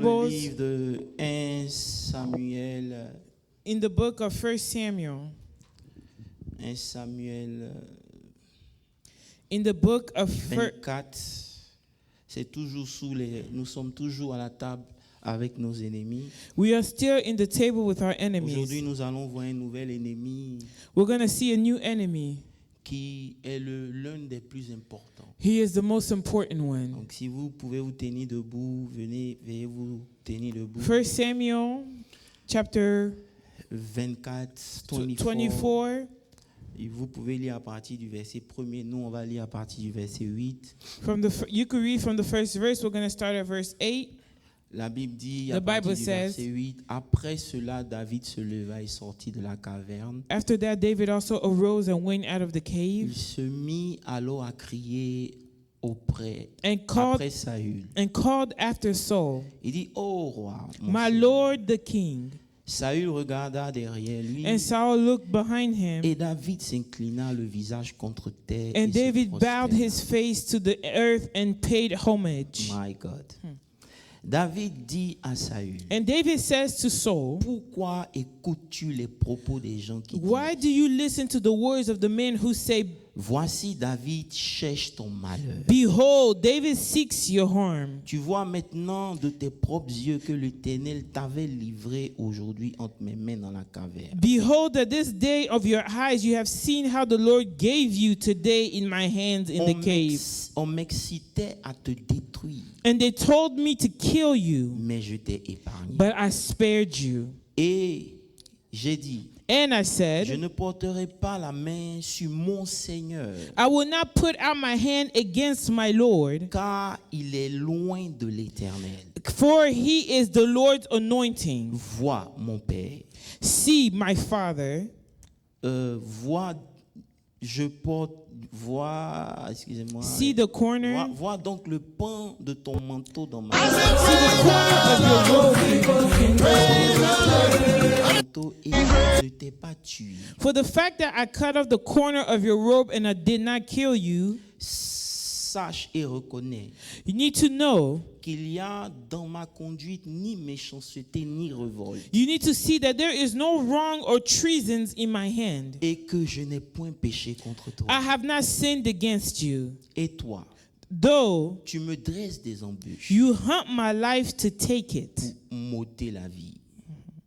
Le livre de 1 Samuel. In the book of 1 Samuel. 1 Samuel. In the book of 24. C'est toujours nous sommes toujours à la table avec nos ennemis. We are still in the table with our Aujourd'hui, enemies. nous allons voir un nouvel ennemi We're going to see a new enemy. qui est l'un des plus importants. He is the most important one. Donc, si vous pouvez vous tenir debout, veuillez vous tenir debout. 1 Samuel chapter 24, 24. Et vous pouvez lire à partir du verset 1er. Nous, on va lire à partir du verset 8. You could read from the first verse. We're going to start at verse 8. La Bible dit, The à partir Bible du says, verset 8, après cela, David se leva et sortit de la caverne. After that, David also arose and went out of the Il cave se mit alors à crier après Saül. and called after Saul, Il dit, ô roi, mon my Seigneur. Lord the king. Saül regarda derrière lui And Saul looked behind him, et David s'inclina le visage contre terre. and et se David bowed prosterna. his face to the earth and paid homage. My God. David dit à Saül, And David says to Saul, pourquoi écoutes-tu les propos des gens qui why disent, do you listen to the words of the men who say, voici David cherche ton malheur. behold, David seeks your harm? Tu vois maintenant de tes propres yeux que l'Éternel t'avait livré aujourd'hui entre mes mains dans la caverne. Behold, that this day of your eyes you have seen how the Lord gave you today in my hands in the cave. On m'excitait à te détruire, And they told me to kill you, mais je t'ai épargné. but I spared you. Et j'ai dit, And I je said, ne porterai pas la main sur mon Seigneur, I will not put out my hand against my Lord, car il est loin de l'Éternel. for he is the Lord's anointing. Vois, mon Père, See, my father, excusez-moi. see the corner, Vois donc le pan de ton manteau dans ma see the corner of your robe. manteau et je ne t'ai pas tué. For the fact that I cut off the corner of your robe and I did not kill you, Sache et reconnais you need to know, qu'il y a dans ma conduite ni méchanceté ni révolte, you need to see that there is no wrong or treasons in my hand. et que je n'ai point péché contre toi. I have not sinned against you. Et toi, Though tu me dresses des embûches you hunt my life to take it. pour m'ôter la vie.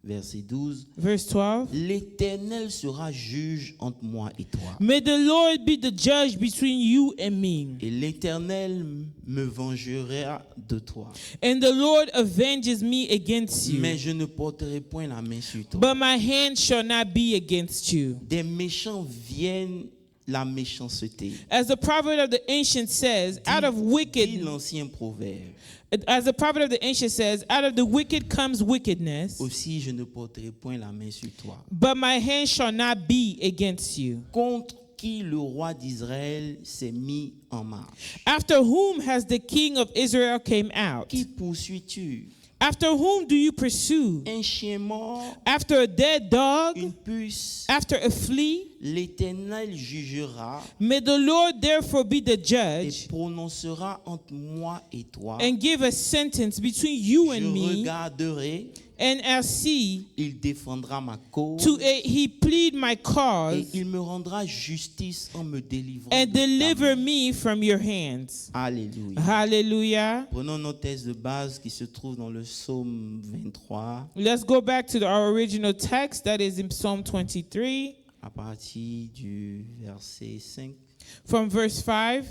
Verset 12. Verse 12. L'Éternel sera juge entre moi et toi. May the Lord be the judge between you and me. Et l'Éternel me vengera de toi. And the Lord avenges me against you. Mais je ne porterai point la main sur toi. But my hand shall not be against you. Des méchants viennent la méchanceté. As the prophet of the ancient says, out of Dit wicked, l'ancien proverbe. as the prophet of the ancient says, out of the wicked comes wickedness. Aussi, je ne porterai point la main sur toi. But my hand shall not be against you. Contre qui le roi d'Israël s'est mis en marche? After whom has the king of Israel came out? Qui poursuis-tu? After whom do you pursue? Un chien mort? After a dead dog? Une puce? After a flea? L'Éternel jugera May the Lord therefore be the et judge prononcera entre moi et toi. and give a sentence between you Je and me, regarderai, and I'll see il défendra ma cause he plead my et cause il me rendra justice en me délivrant and de ta deliver main. me from your hands. Alléluia. Hallelujah. Prenons nos textes de base qui se trouvent dans le psaume 23 Let's go back to our original text that is in Psalm 23 à partir du verset 5. from verse 5.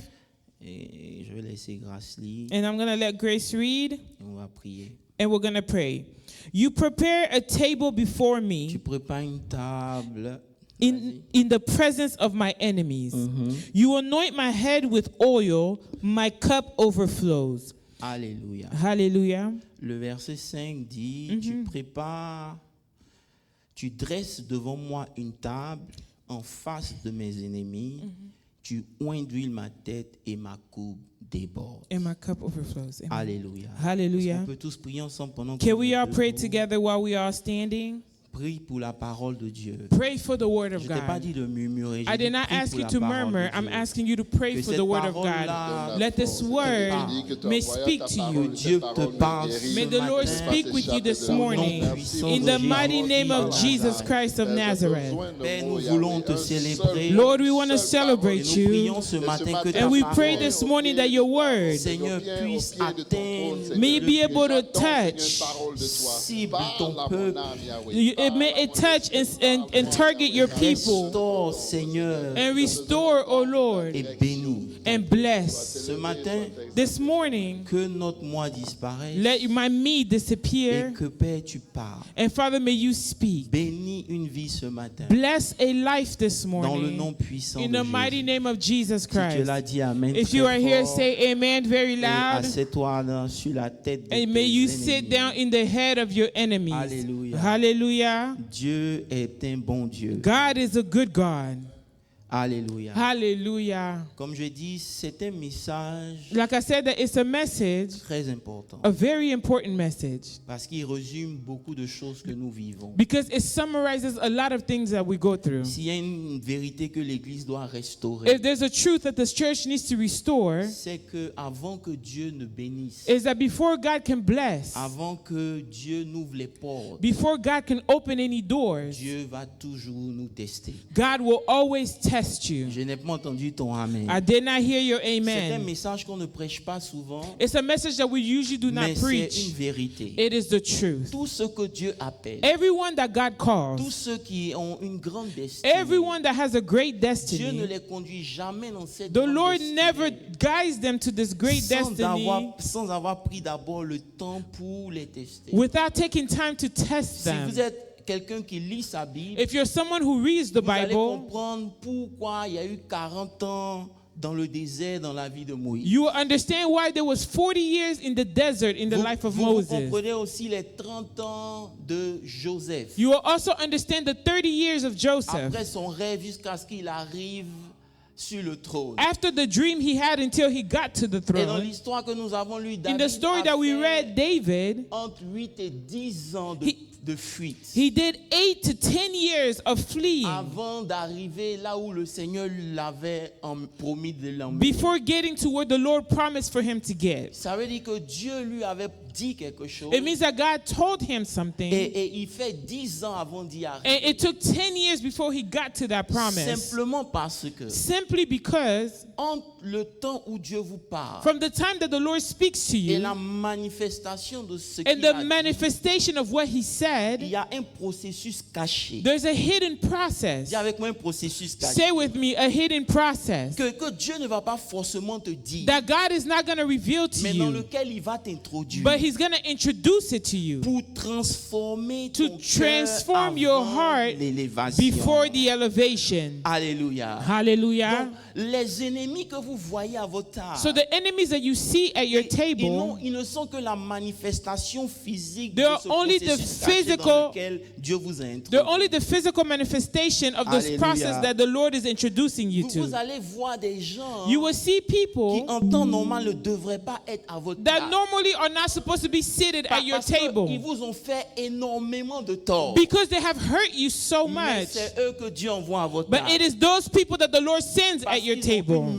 Et je vais laisser Grâce lire And I'm going to let Grace read et on va prier. and we're going to pray. You prepare a table before Tu me prépares une table. in the presence of my enemies. You anoint my head with oil, my cup overflows. Alléluia. Hallelujah. Le verset 5 dit, tu dresses devant moi une table en face de mes ennemis, tu oins d'huile ma tête et ma coupe déborde. And my cup overflows. Amen. Alléluia. Hallelujah. Est-ce qu'on peut tous prier ensemble pendant que Can nous we all pray debout? together while we are standing? Prie pour la parole de Dieu. Pray for the word of Je t'ai pas God. dit de murmurer. I J'ai dit did not prie ask pour you la to parole murmur. de I'm Dieu. asking you to pray Que for cette the word of parole-là God. Let this word may speak to Que you. Dieu te parle ce May the Lord matin. speak with you this morning. In the mighty name of Jesus Christ of Nazareth. Père, nous voulons te célébrer. Lord, we want to Et celebrate nous you. prions ce matin que ta And we parole, pray this morning that your word Seigneur, puisse atteindre may le be able to touch, cible ton peuple. it may it touch and target your people Restaure, Seigneur, and restore, oh Lord, et bénis. and bless. Ce matin, This morning, que notre moi disparaisse let my me et disappear. que, Père, tu parles. And Father, may you speak. Bénis une vie ce matin. Bless a life this Dans le nom morning. puissant In de the mighty Jésus. name of Jesus Si tu Christ. l'as dit, Amen. If très you are here, fort. say amen very Et loud. assieds-toi sur la tête de And may tes you ennemis. sit down in the head of your enemies. Hallelujah. Hallelujah. Dieu est un bon Dieu. God is a good God. Alléluia. Hallelujah. Comme je dis, c'est un message Like I said, that it's a message, très important a very important message, parce qu'il résume beaucoup de choses que nous vivons. because it summarizes a lot of things that we go through. S'il y a une vérité que l'Église doit restaurer, If there's a truth that this church needs to restore, c'est que avant que Dieu ne bénisse, is that before God can bless, avant que Dieu n'ouvre les portes, before God can open any doors, Dieu va toujours nous tester. God will always test you. Je n'ai pas entendu ton amen. I did not hear your C'est un amen. message qu'on ne prêche pas souvent, It's a message that we usually do not mais c'est preach. une vérité. It is the truth. Tout ce que Dieu appelle, Everyone that God tous calls, ceux qui ont une grande destinée, everyone that has a great Dieu ne destiny, les conduit jamais dans cette the grande Lord destinée never guides them to this great destiny sans avoir pris d'abord le temps pour les tester. without taking time to test Si them. vous êtes quelqu'un qui lit sa Bible, If you're someone who reads the vous allez Bible, comprendre pourquoi il y a eu 40 ans dans le désert dans la vie de Moïse. you will understand why there was 40 years in the desert in the life of Vous Moses. comprenez aussi les 30 ans de Joseph. You will also understand the 30 years of Joseph. Après son rêve jusqu'à ce qu'il arrive sur le trône. After the dream he had until he got to the Et dans throne. l'histoire que nous avons lue, In the David story a that we fait read, David, entre 8 et 10 ans de fuite. he did 8 to 10 years of fleeing Avant d'arriver là où le Seigneur l'avait promis de l'emmener. before getting to where the Lord promised for him to get. Ça veut dire que Dieu lui avait dit quelque chose. It means that God told him something, Et il fait 10 ans avant d'y arriver. and it took 10 years before he got to that promise. Simplement parce que Simply because entre le temps où Dieu vous parle from the time that the Lord speaks to et you la manifestation de ce and qu'il the a dit, manifestation of what he il said, y a un processus caché. there's a hidden process. Dis avec moi un processus caché. Say with me, a hidden process Que Dieu ne va pas forcément te dire, that God is not going to reveal to mais dans you, lequel il va t'introduire but he's going to introduce it to you pour transformer to ton transform cœur your avant heart l'élévation. before the elevation. Alléluia. Hallelujah. Donc, les ennemis que vous voyez à votre table, So the enemies that you see at your table, ils ne sont que la manifestation physique They de are ce only the processus caché physical- dans lequel Dieu vous a introduit. they're only the physical manifestation of this Hallelujah. process that the Lord is introducing you Vous to. allez voir des gens You will see qui people en temps normal ne devraient pas être à votre that table. normally are not supposed to be seated at your Parce qu'ils table vous ont fait énormément de tort. because they have hurt you so Mais much. c'est eux que Dieu envoie à votre But table. it is those people that the Lord sends Parce at your qu'ils ont table une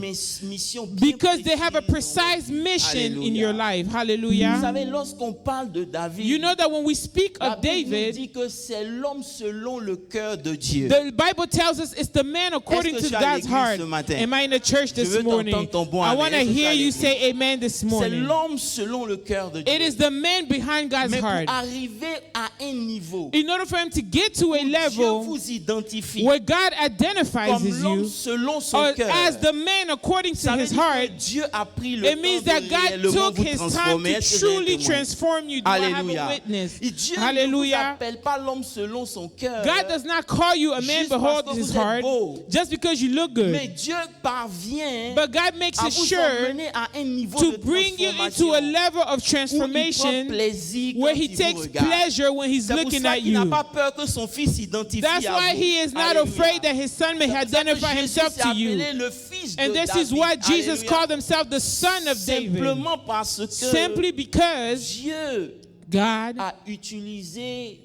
mission bien because they have a précise dans precise mission in Alléluia. your life. Vous Hallelujah. savez, lorsqu'on parle de David, You know that when we speak la of Bible nous David, dit que c'est l'homme selon le cœur de Dieu. the Bible tells us it's the man according Est-ce que to tu es à God's l'église heart. ce matin? Am I in the church Je this veux morning? t'entendre ton bon I amen. want to Est-ce que tu es à hear you l'église? say amen this C'est morning. l'homme selon le cœur de Dieu. It is the man behind God's Mais pour heart. arriver à un niveau In order for him to get to a où Dieu level vous identifie where God identifies comme l'homme you selon son or cœur, as the man according to ça veut his dire heart, que Dieu a pris le it means temps that de God réellement took vous his time transformer. to Est-ce que j'ai un truly témoin? transform you. Do I have Alléluia. a witness? Et Dieu ne vous Hallelujah. appelle pas l'homme selon son cœur. God does not call you a man Juste parce behold que his vous êtes heart beau. just because you look Mais good. Dieu parvient But God makes à it vous sure emmener à un niveau to de bring you transformation into a level of où il prend transformation plaisir where quand he il vous takes regarde. pleasure when he's C'est pour looking ça at qu'il n'a you. pas peur que son fils s'identifie That's à why vous. he is not Alléluia. afraid that his son may C'est pour ça que identify Jésus himself s'est to you. appelé le fils de And this is David. why Jesus Alléluia. called himself the son of David. Simplement parce que Simply because Dieu God a utilisé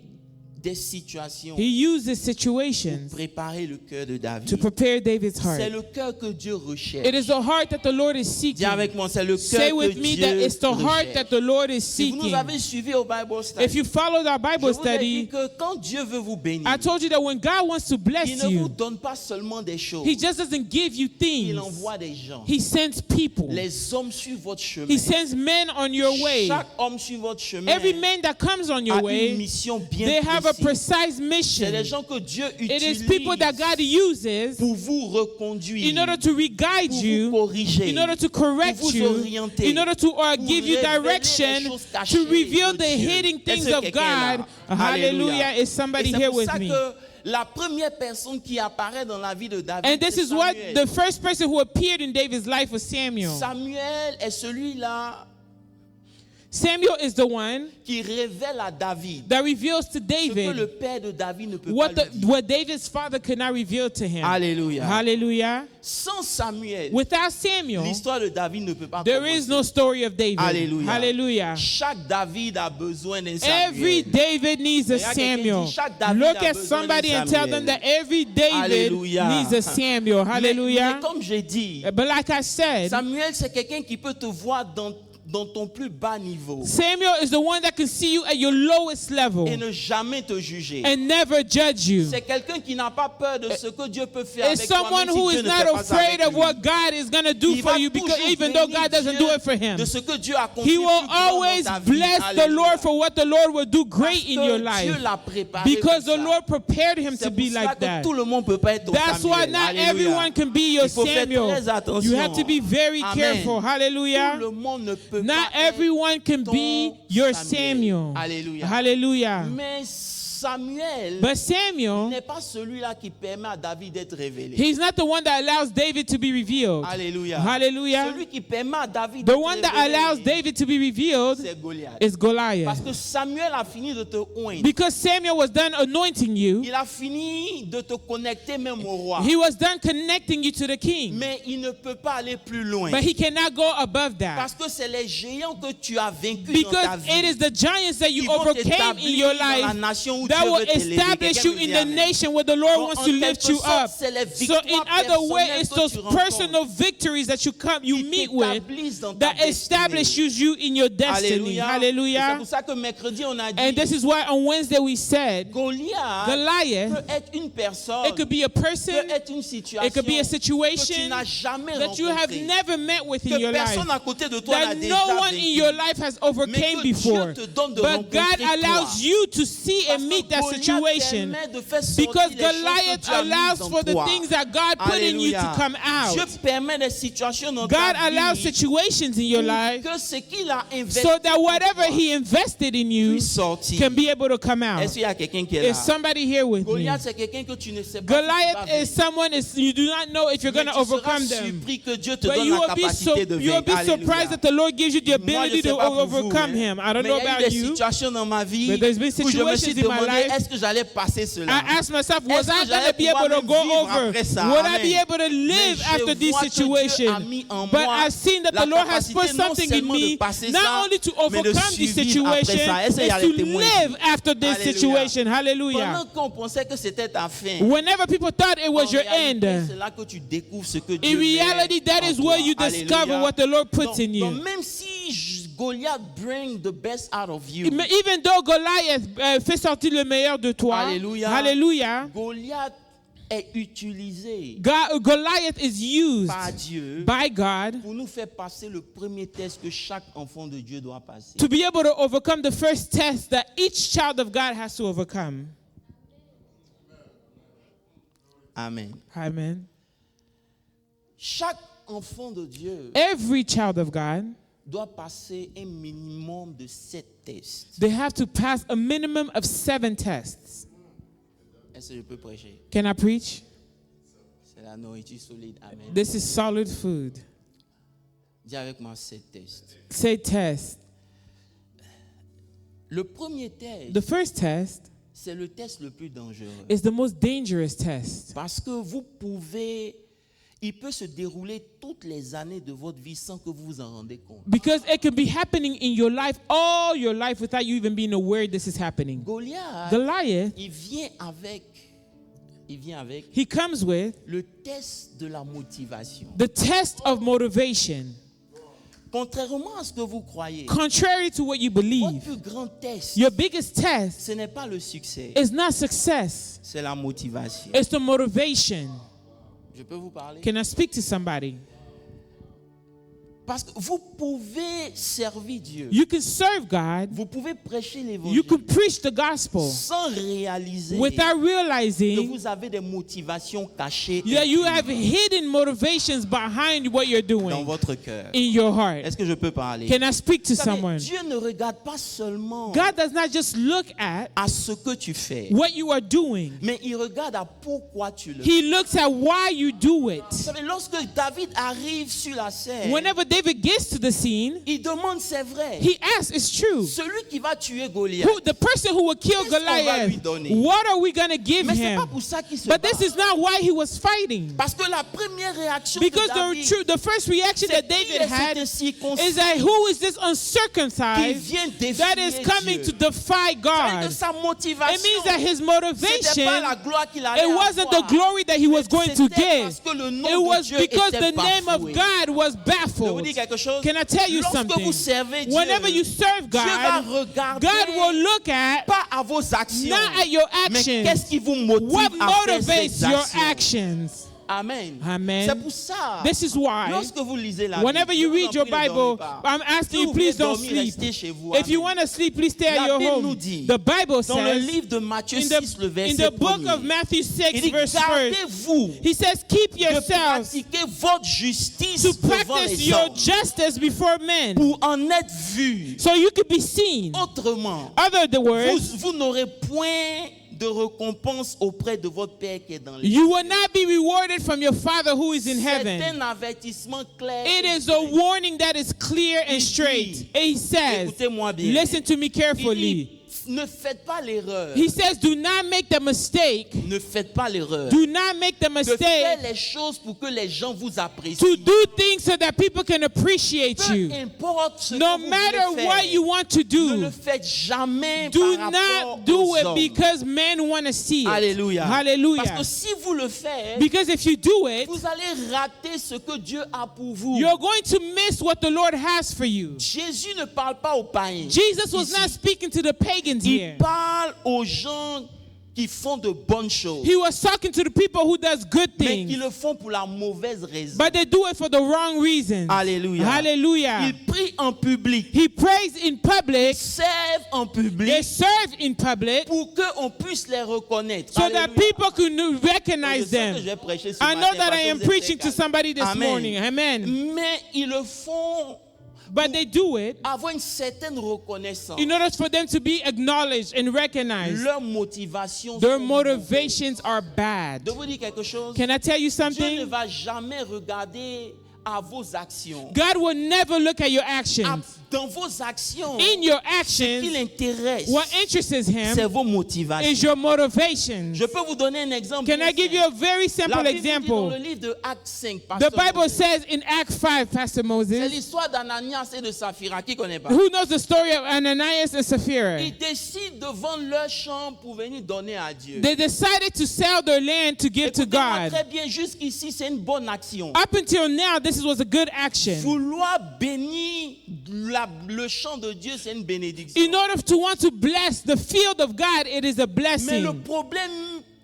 des situations He used these pour situations préparer le cœur de to David. prepare David's heart. C'est le cœur que Dieu recherche. It is the heart that the Lord is Dis seeking. avec moi, c'est le Say cœur with que me Dieu that it's the heart that recherche. the Lord is Si vous nous seeking. avez suivis au Bible study, If you followed our je Bible vous ai dit study, que quand Dieu veut vous bénir, I told you that when God wants to il bless ne vous you, donne pas seulement des choses, He just doesn't give you il things. envoie des gens. He sends people. Les hommes suivent votre chemin. He sends men on your way. Chaque homme sur votre chemin Every man that comes on a your une way, mission bien they have a précise. precise C'est mission. les gens que Dieu It utilise is people that God uses pour vous reconduire, in order to re-guide pour vous you, corriger, in order to correct pour vous you, orienter, in order to pour give you révéler les direction, choses cachées to reveal de the Dieu. hidden things Est-ce que of quelqu'un est God. là? Hallelujah. Is Et somebody c'est here pour with ça me? que la première personne qui apparaît dans la vie de David, And this c'est is what Samuel. the first person who appeared in David's life was Samuel. Samuel est celui-là Samuel is the one qui révèle à David that reveals to ce que le David père de David ne peut what pas lui dire. what David's father could not reveal to him. Alléluia. Hallelujah. Sans Samuel, Without Samuel, l'histoire de David ne peut pas there commencer. is no story of David. Alléluia. Hallelujah. Chaque David a besoin d'un Samuel. Every David needs a Regarde quelqu'un Samuel. dit, chaque David Look a at besoin somebody d'un and tell Samuel. them that every David Alléluia. needs a Samuel. Mais Hallelujah. comme j'ai dit, But like I said, Samuel, c'est quelqu'un qui peut te voir dans ton plus bas niveau Samuel is the one that can see you at your lowest level et ne jamais te juger. and never judge you. C'est quelqu'un qui n'a pas peur de ce que Dieu peut faire It's avec toi, someone même si who Dieu is ne not fait pas ça afraid avec of lui. what God is going to do Il for va you, because toujours even though bénir God doesn't Dieu do it for him. de ce que Dieu a accompli He will plus grand always dans ta vie. bless the Alléluia. Lord for what the Lord will do Parce great in que your Dieu life, l'a préparé because pour the ça. Lord prepared him to C'est be pour ça like que that. tout le monde peut pas être ton That's why Samuel. not Alléluia. everyone can be your Il faut faire Samuel. très attention. You have to be very Amen. careful. Tout Hallelujah. le monde ne peut Not pas être everyone can be ton your Samuel. Samuel. Alléluia. Hallelujah. Mais Samuel But Samuel, n'est pas celui-là qui permet à David d'être révélé. he's not the one that allows David to be revealed. Alléluia. Hallelujah. Celui qui permet à David The d'être one that révélé, allows David to be revealed c'est Goliath. is Parce Goliath. que Samuel a fini de te oindre. Because Samuel was done anointing you, Il a fini de te connecter même au roi. he was done connecting you to the king. Mais il ne peut pas aller plus loin. But he cannot go above that. Parce que c'est les géants que tu as vaincus dans ta Because vie. it is the giants that qui you vont overcame in t'établir your dans la life nation où that Dieu will veut t'élever. establish Quelqu'un you me in dit the amen. nation where the Lord Donc, wants en to lift quelque you sorte, up. c'est les So in victoires other way, personnelles it's que those tu rencontres personal victories that you qui meet t'établissent dans with ta that establishes destinée. you in your destiny. Alléluia. Et C'est Hallelujah. pour ça que mercredi, on a dit And this is why on Wednesday we said Goliath Goliath, peut être une personne, it could be a person, peut être une situation it could be a que tu situation n'as jamais that you have rencontrée, never met with in que your life, personne à côté de toi n'a that déjà no one in vécu. your life has Mais overcame que before. Dieu te donne de But God rencontrer allows toi. you to see Parce and que meet that Goliath situation. permet de faire sortir Because les choses que Goliath Dieu a mises allows en for the toi. things that God put in you to Alléluia. come Dieu out. permet des situations dans God ta allows vie situations in your pour life que ce qu'il a investi so that en whatever toi He invested in you puisse sortir. can be able to come out. Est-ce qu'il y a quelqu'un qui est là? Is somebody here with me? Goliath, c'est quelqu'un que tu ne sais pas si tu vas Goliath is vaincre. someone you do not know if you're Mais going to tu seras overcome them. surpris que Dieu te But donne you la will be capacité de you will be vaincre. surprised Alléluia. that the Lord gives you the Moi, je ability sais to pas pour vous, overcome hein. Him. I don't Mais know il y a eu about des you. situations dans ma vie But there's been où je me suis situations in my demandé life. est-ce que j'allais passer cela. I asked myself, was Est-ce que I going j'allais to be pouvoir able to même go vivre over? après ça? Would I Amen. be able to live Mais je after this vois que Dieu situation? a mis en But moi I've seen that la the Lord has put capacité non something in seulement de me, passer not ça, only to mais de overcome this survivre après situation, ça. Est-ce qu'il y a is les to témoins? live after this Alléluia. situation. Hallelujah. Pendant qu'on pensait que c'était ta fin, Whenever people thought it was en your réalité, end, c'est là que tu découvres ce que in Dieu reality, met that en is toi. where you discover Alléluia. what the Lord puts Donc, in you. donc même si Goliath bring the best out of you, Even though Goliath fait sortir le meilleur de toi, Alléluia. hallelujah, Goliath est utilisé Goliath is used par Dieu by God pour nous faire passer le premier test que chaque enfant de Dieu doit passer. to be able to overcome the first test that each child of God has to overcome. Amen. Amen. Chaque enfant de Dieu Every child of God, doit passer un minimum de 7 tests. they have to pass a minimum of 7 tests. Est-ce que je peux prêcher? Can I preach? C'est la nourriture solide. Amen. This is solid food. Dis avec moi 7 tests. Say test. Le premier test, The first test c'est le test le plus dangereux. is the most dangerous test. Parce que vous pouvez il peut se dérouler toutes les années de votre vie sans que vous vous en rendez compte. Because it can be happening in your life, all your life, without you even being aware this is happening. Goliath, Goliath, il vient avec he comes with le test de la motivation. the test of motivation. Contrairement à ce que vous croyez, Contrary to what you votre believe, plus grand test, your biggest test ce n'est pas le succès, is not success, c'est la motivation. it's the motivation. Je peux vous parler? Can I speak to somebody? Parce que vous pouvez servir Dieu. You can serve God, Vous pouvez prêcher you l'évangile can preach the gospel sans réaliser without que realizing vous avez des motivations cachées that you have hidden motivations behind what you're dans doing votre cœur. in your heart. Est-ce que je peux parler? Can I speak to Vous savez, someone? Dieu ne regarde pas seulement God does not just look at à ce que tu fais, what you are doing. mais il regarde à pourquoi tu le fais. He looks at why you do it. Vous savez, lorsque David arrive sur la scène, Whenever David gets to the scene, il demande, c'est vrai, he asks, it's true. celui qui va tuer Goliath. The person who will kill Qu'est-ce qu'on va lui Goliath, donner? what are we going to give Mais c'est pas him? pour ça qu'il se But bat. this is not why he was fighting. Parce que la première réaction Because de David, the first reaction c'est that qui David est had cet incirconcis is that who is this qui uncircumcised vient défier that is coming Dieu? to defy C'est-à-dire God? que sa It motivation, means that his c'était motivation, pas la gloire qu'il allait it wasn't the avoir. glory that he was going to C'était give. parce que le nom It de was Dieu because était the name of bafoué. God was Je vous baffled. dis quelque chose. Can I tell you Lorsque something? vous servez Dieu, Whenever you serve Dieu va God, regarder God will look at pas à vos actions, not at your mais actions. qu'est-ce qui vous motive What à faire motivates ces your actions. actions? Amen. Amen. C'est pour ça. This is why, Lorsque vous lisez la whenever Bible, you je vous read en your prie, ne Bible, dormez pas. I'm Si asking vous you, please voulez don't dormir, sleep. restez chez vous. If you Amen. want to sleep, please stay La at your Bible nous home. dit, The Bible Dans le says livre de Matthieu in 6, le in verset the book 1er, of Matthew 6, il dit, verse 1, gardez-vous he says, keep de yourselves pratiquer votre justice to devant practice les your hommes justice before men, pour en être vu. so you could be seen. Autrement, Other the words, vous n'aurez point de récompense auprès de votre Père qui est dans les cieux. you will not be rewarded from your Father who is in C'est heaven. un avertissement clair. It is a warning that is clear and straight. And he says, Écoutez-moi bien. listen to me Il carefully. dit, ne faites pas l'erreur. He says, do not make the mistake. Ne faites pas l'erreur. Do not make the De faire mistake les choses pour que les gens vous apprécient. to do things so that people can appreciate Peu you. importe ce No que vous matter voulez what faire, you want to ne do, le faites jamais do par not rapport do aux it hommes. because men want to see it. Alléluia. Hallelujah. Parce que si vous le faites, Because if you do it, vous allez rater ce que Dieu a pour vous. you're going to miss what the Lord has for you. Jésus ne parle pas aux païens. Jesus was Ici. not speaking to the pagans here. Il parle aux gens qui font de bonnes choses, He was talking to the people who does good mais qui things, le font pour la mauvaise raison. but they do it for the wrong reasons. Alléluia. Hallelujah. Ils prient en public, He prays in public, servent en they public serve in public, pour qu'on puisse les reconnaître. so that Alléluia. people can Je recognize sais que them. je vais prêcher ce I matin know that parce I que am vous êtes preaching to très calme. somebody this Amen. morning. Amen. Mais ils le font But they do it avoir une certaine reconnaissance. in order for them to be acknowledged and recognized. Leurs motivations Their sont motivations are bad. mauvaises. Je vous dis quelque chose. Can I tell you Dieu ne something? va jamais regarder à vos actions. God will never look at your À- actions. Dans vos actions, In your ce qui actions, l'intéresse, what interests c'est him vos motivations. is your motivations. Je peux vous donner un exemple. Can bien I give simple. you a very La simple Bible dit dans example? le livre de Actes 5, The Pasteur Bible Moses, says in Acts 5, Pastor c'est Moses, l'histoire d'Ananias et de Saphira. Qui connaît pas? who knows the story of Ananias and Sapphira? Ils décident de vendre leur champ pour venir donner à Dieu. They decided to sell their land to give to Écoutez-moi God. très bien, jusqu'ici, c'est une bonne action. Up until now, this was a good action. Vouloir bénir le champ de Dieu, c'est une bénédiction. In order to want to bless the field of God, it is a Mais le blessing. problème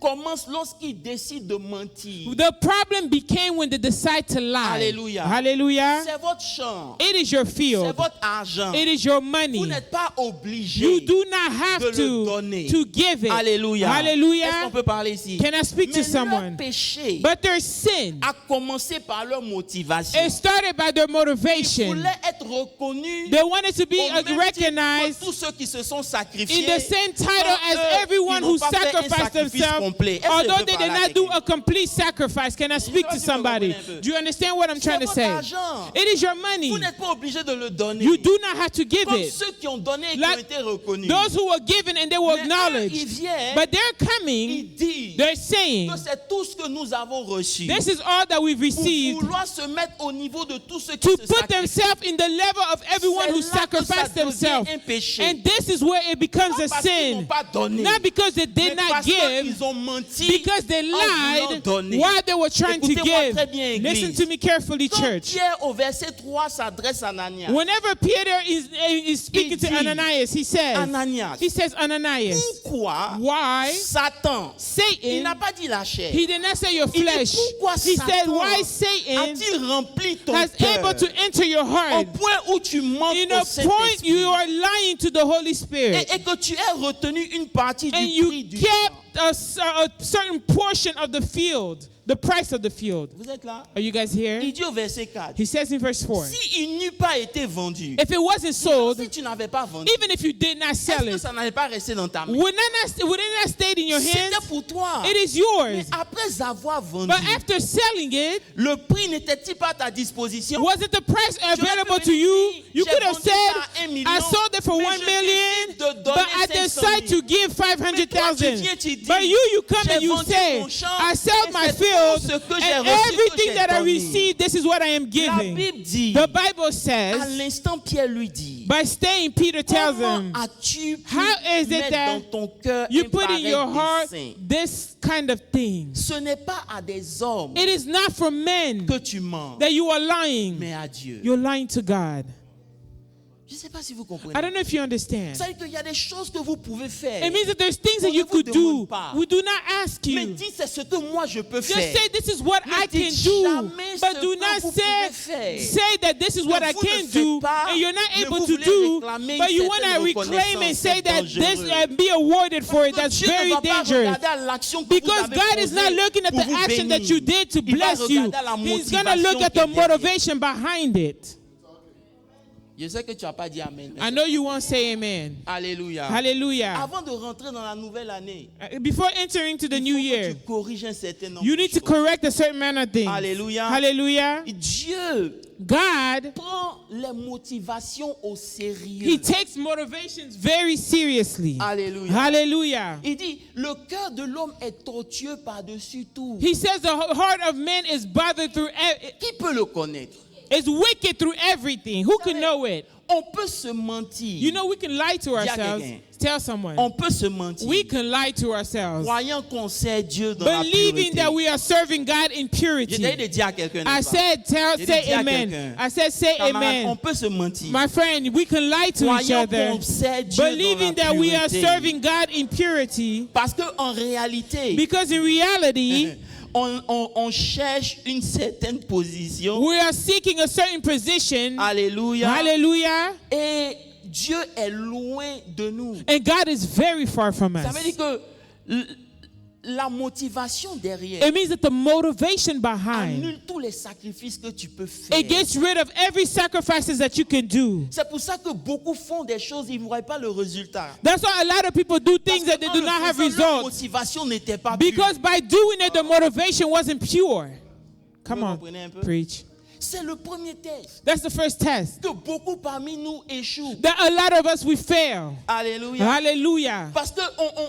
commence lorsqu'ils décident de mentir. The problem became when they decide to lie. Alléluia. Hallelujah. C'est votre champ, It is your c'est field. votre argent. It is your Vous money. n'êtes pas obligé You do not de have le to donner. give it. Alléluia. Est-ce qu'on Hallelujah. peut parler ici? Can I speak to Mais leur someone? péché But their sin, a commencé par leur motivation. it started by their Ils motivation. voulaient être reconnus They wanted to be au même titre recognized que tous ceux qui se sont in sacrifiés. the same title Sans as eux, everyone ils n'ont who pas fait un sacrificed sacrifice themselves. complet. Est-ce que je Although peux they parler did not avec do lui? a complete sacrifice, can I speak to sais pas si vous somebody? comprenez un peu. Do you understand what I'm trying to C'est say? votre argent. It is your money. Vous n'êtes pas obligé de le donner. You do not have to give Comme it. ceux qui ont donné et qui Like ont été reconnus. those who were given and they were Mais eux, ils acknowledged. viennent, But they're ils coming, disent they're saying, que c'est tout ce que nous avons reçu. this is all that we've Pour received, vouloir se mettre au niveau de tous ceux qui to se put sacrifient. themselves in the level of everyone who C'est là que ça sacrificed devient themselves. un péché. And this is where it becomes Pas a parce qu'ils n'ont sin. pas donné, Not because they mais did not parce give, qu'ils ont menti because they en voulant lied donner. while they were trying to Écoutez-moi give. très bien, Église. Listen to me carefully, Quand church. Pierre au verset 3 s'adresse à Ananias, Whenever Peter is speaking to dit, Ananias, he says, Ananias, pourquoi why Satan, il Satan, n'a pas dit la chair, he did not say your il dit flesh. pourquoi He said, Satan why Satan a-t-il rempli ton has cœur able to enter your au heart point où tu manques in au a point Saint-Esprit you are lying to the Holy Spirit et que tu aies retenu une partie and du you prix du champ. kept a certain portion of the field, the price of the field. Vous êtes là? Are you guys here? Il dit au verset 4, He says in verse 4, si il n'eût pas été vendu, if it wasn't sold, si tu n'avais pas vendu, even if you did not est-ce sell que it, ça n'allait pas rester dans ta main? would it not stayed in your hands? C'était pour toi. It is yours. Mais après avoir vendu, But after selling it, le prix n'était-il pas à ta disposition? was it the price available to you? You could have said, I sold it for 1 million, but I decide to give 500,000. But you come and you say, I sold my field, and everything that I received, this is what I am La giving. Bible dit, The Bible à says, l'instant Pierre lui dit, by staying, Peter tells comment him, as-tu pu how is it mettre dans that ton cœur you un put in pareil your heart dessein? this kind of thing? Ce n'est pas à des hommes It is not for men que tu mens, that you are lying. mais à Dieu. You're lying to God. Je ne sais pas si vous I comprenez. don't know if you understand. Ça veut dire qu'il y a des choses que vous pouvez faire. It means that there's things that On you ne vous could do. demande pas. We do not ask Mais you. dis, c'est ce que moi je peux Just faire. say this is what I can dites do, jamais but ce do que not vous pouvez faire. say that this is what I vous ne can faites do, pas, and you're not mais able vous to voulez do, réclamer but you une want to certaine reclaim and reconnaissance. say that C'est this dangereux. and be awarded for it. Parce que That's Dieu ne very va pas dangerous. regarder à l'action que Because vous avez God is not posée looking at pour the vous action bénir. that you did to Il va bless you. regarder à la He's going to motivation look at qui est the derrière. motivation behind it. Je sais que tu n'as pas dit Amen. I know you won't say amen. Alléluia. Hallelujah. Avant de rentrer dans la nouvelle année, Before entering to the new il faut que year, tu corriges un certain nombre you de need to choses. correct a certain amount of things. Alléluia. Hallelujah. Dieu God, prend les motivations au sérieux. He takes motivations very seriously. Alléluia. Hallelujah. Il dit, le cœur de l'homme est tortueux par-dessus tout. He says the heart of man is bothered through, Qui peut le connaître? is wicked through everything. Who can know it? On peut se mentir. You know, we can lie to ourselves. quelqu'un. Tell someone. On peut se mentir. We can lie to ourselves. Croyant qu'on sert Dieu dans la Believing pureté. that we are serving God in J'ai purity. dit de dire à quelqu'un. I n'est-ce pas? said, J'ai dit say dire à amen. quelqu'un. I said, say Camarade, on amen. peut se mentir. My friend, we can lie to each Croyant other. qu'on sert Dieu Believing dans la that we are pureté. serving God in purity. Parce qu'en réalité, Because in reality, on cherche une certaine position. we are seeking a certain position. Alléluia. Hallelujah. Et Dieu est loin de nous. And God is very far from Ça us. veut dire que la motivation derrière It means that the motivation behind, annule tous les sacrifices que tu peux faire. it gets rid of every sacrifices that you can do. C'est pour ça que beaucoup font des choses, ils ne voient pas le résultat. That's why a lot of people do things Parce that they que do en not le have faisant, leur results. motivation n'était pas pure. Because by doing it, the motivation wasn't pure. Come Vous on, comprenez un peu? preach. C'est le premier test That's the first test. que beaucoup parmi nous échouent. That a lot of us, we fail. Alléluia. Hallelujah. Parce qu'on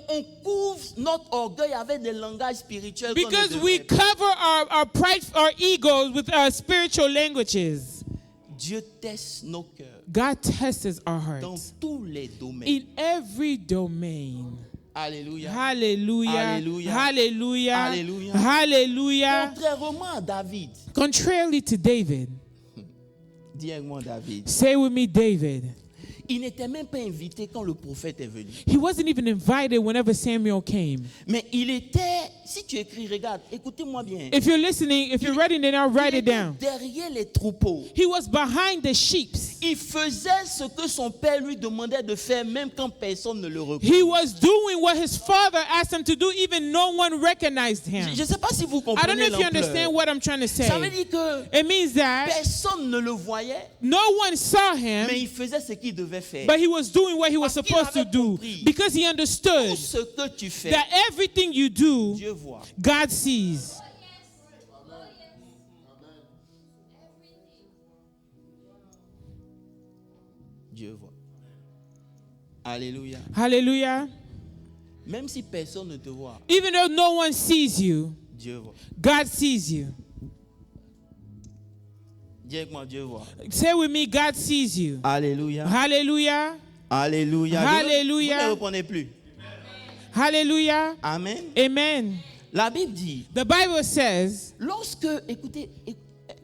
on couvre notre orgueil avec des langages spirituels. qu'on ne Because devrait we pas. cover our pride, our egos with our spiritual languages. Dieu teste nos cœurs God tests our dans hearts tous les domaines. in every domain. Alléluia. Hallelujah. Hallelujah. Hallelujah. Hallelujah. Hallelujah. Contrairement à David, Contrarily to David, dis avec moi David, say with me, David. il n'était même pas invité quand le prophète est venu. He wasn't even invited whenever Samuel came. Mais il était, si tu écris, regarde, écoutez-moi bien. If you're listening, if you're writing it down, Il write it était down. derrière les troupeaux. He was behind the sheep. Il faisait ce que son père lui demandait de faire, même quand personne ne le reconnaissait. He was doing what his father asked him to do, even no one recognized him. Je ne sais pas si vous I don't know comprenez if you l'ampleur. understand what I'm trying to say. Ça veut dire que It means that personne ne le voyait, no one saw him, mais il faisait ce qu'il devait devait faire. But he was doing what he was Parce qu'il supposed to avait do compris. because he understood Tout ce que tu fais, that everything you do, Dieu voit. God sees. Dieu voit. Alléluia. Hallelujah. Même si personne ne te voit, Even though no one sees you, Dieu voit. God sees you. Dis avec moi, Dieu voit. Say with me, God sees you. Alléluia. Hallelujah. Alléluia. Hallelujah. Vous ne répondez plus. Hallelujah. Amen. Amen. La Bible dit, The Bible says, lorsque, écoutez,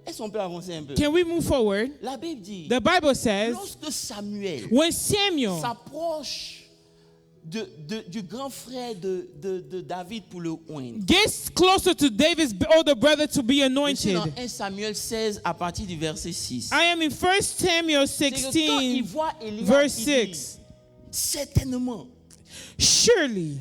est-ce qu'on peut avancer un peu? can we move forward? La Bible dit, The Bible says, lorsque Samuel when Samuel s'approche du grand frère de David pour le oindre, gets closer to David's older brother to be je suis anointed, dans 1 Samuel 16 à partir du verset 6. I am in 1 Samuel C'est que quand il 16, voit Eliab, verse il dit, 6. certainement, Surely,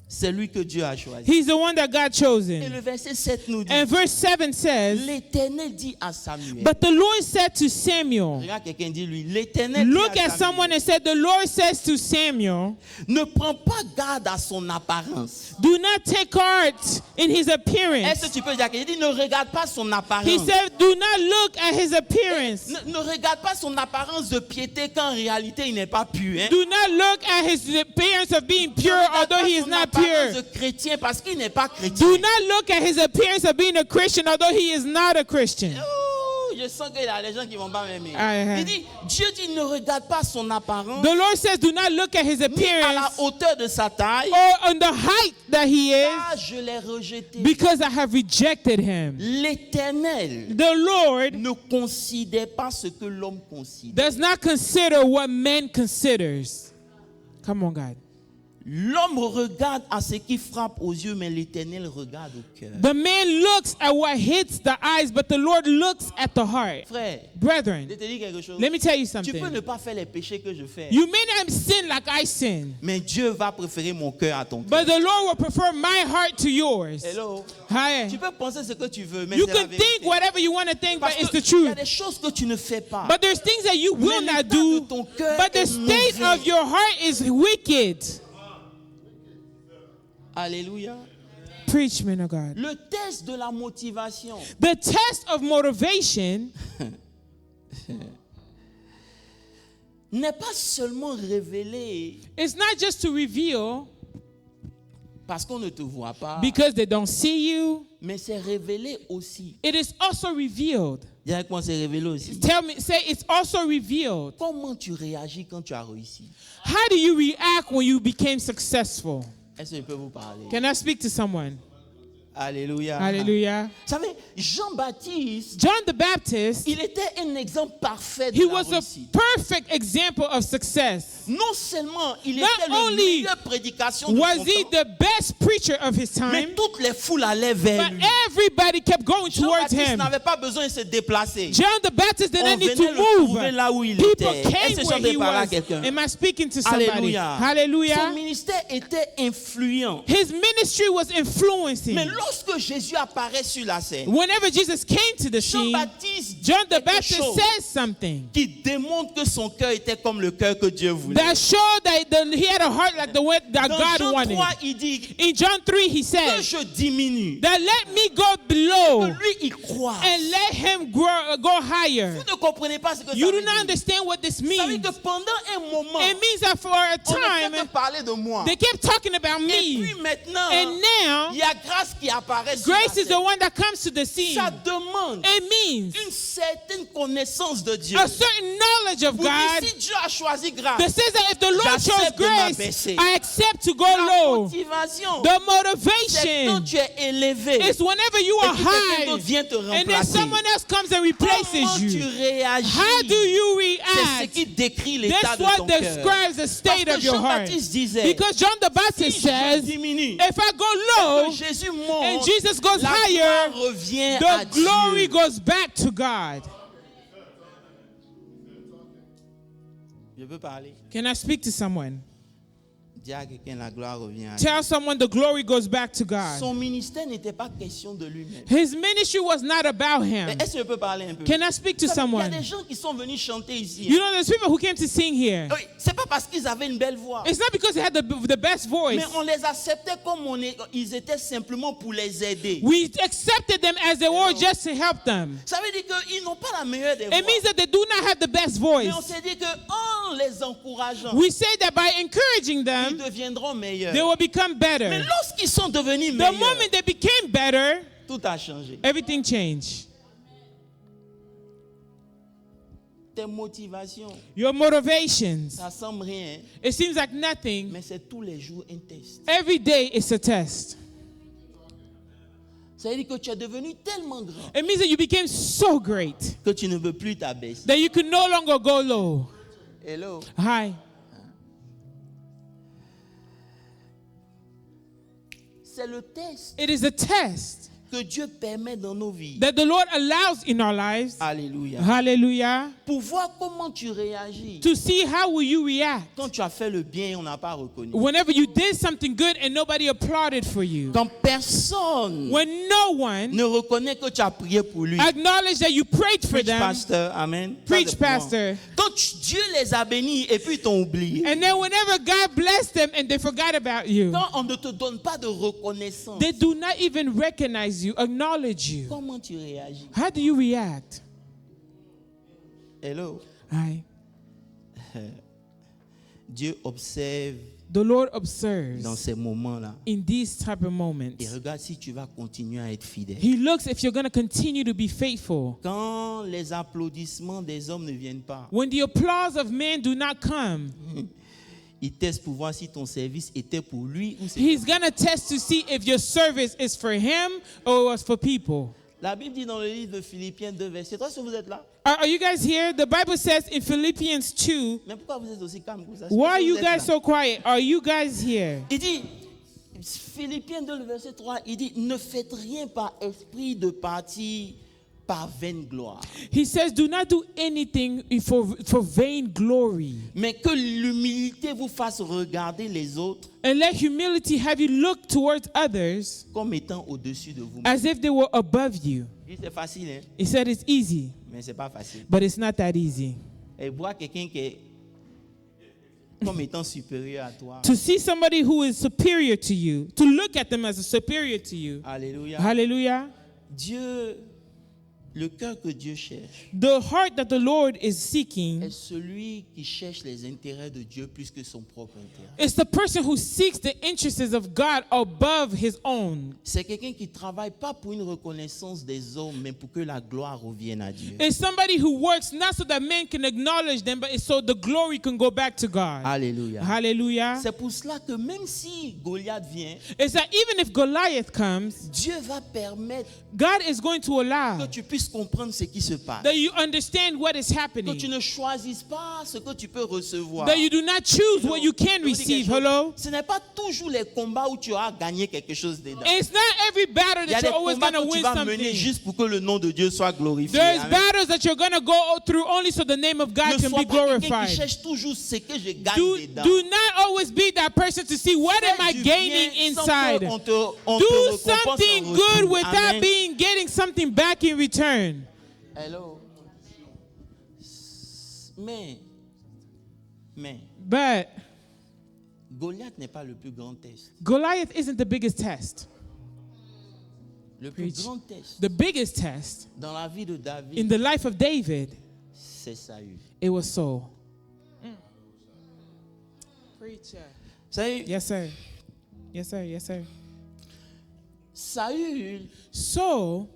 c'est lui que Dieu a choisi. he's the one that God Et chosen. le verset 7 nous dit, And verse 7 says, l'Éternel dit à Samuel, but the Lord said to Samuel, regarde quelqu'un dit lui, l'Éternel dit look à at Samuel, someone and said, the Lord says to Samuel, ne prends pas garde à son apparence. do not take heart in his Est-ce appearance. que tu peux dire qu'il dit ne regarde pas son apparence. He said, do not look at his appearance. Ne regarde pas son apparence de piété quand en réalité il n'est pas pur. Hein? Do not look at his appearance of being pure, Ne regarde although pas he is son not apparence pure. de chrétien parce qu'il n'est pas chrétien. Do not look at his appearance of being a Christian, although he is not a Christian. Oh, je sens qu'il y a des gens qui vont pas m'aimer. Uh-huh. Il dit, Dieu dit ne regarde pas son apparence The Lord says, do not look at his ni à la appearance hauteur de sa taille. or on the height that he is, Ah, je l'ai rejeté. because I have rejected him. L'Éternel The Lord ne considère pas ce que l'homme considère. does not consider what man considers. Come on, God. L'homme regarde à ce qui frappe aux yeux, mais l'Éternel regarde au cœur. The man looks at what hits the eyes, but the Lord looks at the heart. Frère, Brethren, je te dis quelque chose. let me tell you Tu peux ne something. pas faire les péchés que je fais, You may not sin like I sin, mais Dieu va préférer mon cœur à ton cœur. but the Lord will prefer my heart to yours. Hello. Hi. Tu peux penser ce que tu veux, mais You c'est la can vérité. think whatever you want to think, but Parce it's que the il y a truth. des choses que tu ne fais pas. But there's things that you will Mais not l'état do, de ton cœur but the est state mauvais. of your heart is wicked. Alléluia. Preach, man of God. Le test de la motivation The test of motivation n'est pas seulement révélé is not just to reveal parce qu'on ne te voit pas, because they don't see you. mais c'est révélé aussi. It is also revealed. Dis avec moi, c'est révélé aussi. Tell me, say it's also revealed. Comment tu réagis quand tu as réussi? How do you react when you became successful? Est-ce que je peux vous parler? Can I speak to someone? Alléluia. Hallelujah. Vous savez, Jean-Baptiste, John the Baptist, il était un exemple parfait de he la was a réussite. perfect example of success. Non seulement il Not était le only meilleur prédication de Was son he temps, the best preacher of his mais time? toutes les foules allaient vers But lui. everybody kept going towards Jean-Baptiste him. n'avait pas besoin de se déplacer. John the Baptist did On not need venait to le move. trouver là où il People était. Est-ce came que je where vais he parler à was. quelqu'un? Am I speaking to somebody? Alléluia. Son Hallelujah. ministère était influent. His ministry was influencing. Mais lorsque Jésus apparaît sur la scène, Whenever Jesus came to the scene, Jean-Baptiste dit John the quelque Baptist chose says something qui démontre que son cœur était comme le cœur que Dieu voulait. that showed that he had a heart like the way that Dans God Jean wanted. 3, il dit In John 3, he que says je diminue, that let me go below que lui il croit. and let him grow, go higher. Vous ne comprenez pas ce que You ça do veut not dire. understand what this Ça veut means. dire que pendant un moment, It means that for a on ne fait time, que parler de moi. they kept talking about Et puis me. maintenant, And now, il y a grâce qui apparaît sur la grace is the scène. one that comes to the scene. Ça demande It means une certaine connaissance de Dieu. a certain knowledge of Vous dites, God si Dieu a choisi grâce, that says that if the Lord chose j'accepte de grace, m'abaisser. I accept to go la low. motivation, The c'est quand motivation tu es élevé is whenever you et are que quelqu'un high d'autre vient te and then remplacer. someone else comes and Comment replaces tu you. réagis? How do you C'est ce react? qui décrit l'état That's de what ton cœur. describes the state Parce of que your heart. Jean-Baptiste disait, Because John the si Baptist je says, diminue, if I go low que Jésus and monte, Jesus goes la higher, gloire revient à the glory Dieu. goes back to God. Je peux parler. Can I speak to someone? Dis à quelqu'un, la gloire revient à Dieu. Tell someone the glory goes back to God. Son ministère n'était pas question de lui-même. His ministry was not about him. Est-ce que je peux parler un peu? Can I speak to Il y a someone? des gens qui sont venus chanter ici. You know, there's people who came to sing here. Oui, c'est pas parce qu'ils avaient une belle voix. It's not because they had the best voice. Mais on les acceptait comme ils étaient simplement pour les aider. We accepted them as they were just to help them. Ça veut dire qu'ils n'ont pas la meilleure des voix. It means that they do not have the best voice. Mais on s'est dit qu'en les encourageant, We say that by encouraging ils them, deviendront meilleurs. they will become Mais better. lorsqu'ils sont devenus The meilleurs, moment they became better, tout a changé. everything changed. Tes motivations, Your motivations, ça semble rien, it seems like nothing. mais c'est tous les jours un test. Every day is a test. Ça veut dire que tu es devenu tellement grand It means that you became so great que tu ne veux plus t'abaisser. that you can no longer go low. Hello. Hi. C'est le test It is a test que Dieu permet dans nos vies. that the Lord allows in our lives. Alléluia. Hallelujah. Pour voir comment tu réagis. To see how will you react Quand tu as fait le bien et on n'a pas reconnu. whenever you did something good and nobody applauded for you. Quand personne When no one ne reconnaît que tu as prié pour lui. acknowledge that you prayed for Preach, them. pasteur. Amen. Ça, Preach, c'est pour moi. pastor. Quand Dieu les a bénis et puis ils t'ont oublié. And then whenever God blessed them and they forgot about you, Quand on ne te donne pas de reconnaissance. they do not even recognize you, acknowledge you. Comment tu réagis? How do you react? Hello. Hi. Dieu observe The Lord observes dans ces moments-là. in these type of moments. Et regarde si tu vas continuer à être fidèle. He looks if you're going to continue to be faithful. Quand les applaudissements des hommes ne viennent pas, When the applause of men do not come, il teste pour voir si ton service était pour lui ou c'est he's going to test to see if your service is for him or it was for people. La Bible dit dans le livre de Philippiens 2, verset 3, si vous êtes là. Are you guys here? The Bible says in Philippians 2, Mais pourquoi vous êtes aussi calme comme ça? why are Vous you êtes guys là. so quiet? Are you guys here? Il dit, Philippiens 2, le verset 3, il dit, ne faites rien par esprit de parti, par vaine gloire. He says, do not do anything for vain glory. Mais que l'humilité vous fasse regarder les autres And let humility have you look towards others comme étant au-dessus de vous. as if they were above you. C'est facile, hein? He said it's easy, Mais c'est pas facile. but it's not that easy. Et voir quelqu'un qui est comme étant supérieur à toi. To see somebody who is superior to you, to look at them as a superior to you. Alléluia. Hallelujah. Dieu, le cœur que Dieu cherche The heart that the Lord is est seeking celui qui cherche les intérêts de Dieu plus que son propre intérêt. is the person who seeks the interests of God above his own. C'est quelqu'un qui travaille pas pour une reconnaissance des hommes, mais pour que la gloire revienne à Dieu. It's somebody who works not so that men can acknowledge them, but it's so the glory can go back to God. Alléluia. Hallelujah. C'est pour cela que même si Goliath vient, It's that even if Goliath comes, Dieu va permettre God is going to que allow tu puisses comprendre ce qui se passe. that you understand what is Que tu happening, ne choisisses pas ce que tu peux recevoir. that you do not choose what you can Je vous dis quelque receive. chose, Hello? Ce n'est pas toujours les combats où tu auras gagné quelque chose dedans. It's not every battle Il y a that des you're always combats going to que tu win vas mener something. juste pour que le nom de Dieu soit glorifié. There's Amen. battles that you're going to go through only so the name of God Ne can sois be pas quelqu'un qui glorified. cherche toujours ce que je gagne Do dedans. not always be that person to see what am I Fais du gaining bien sans inside. que on te Do récompense en something retour. good without Amen. being getting something back in return. Hello. Mais But Goliath n'est pas le plus grand test. Goliath isn't the biggest test. Le plus Preach. grand test The biggest test dans la vie de David, in the life of David, c'est Saül. it was Saul. Preacher. Saül, Yes, sir. Yes, sir. Yes, sir. Saül, Saul,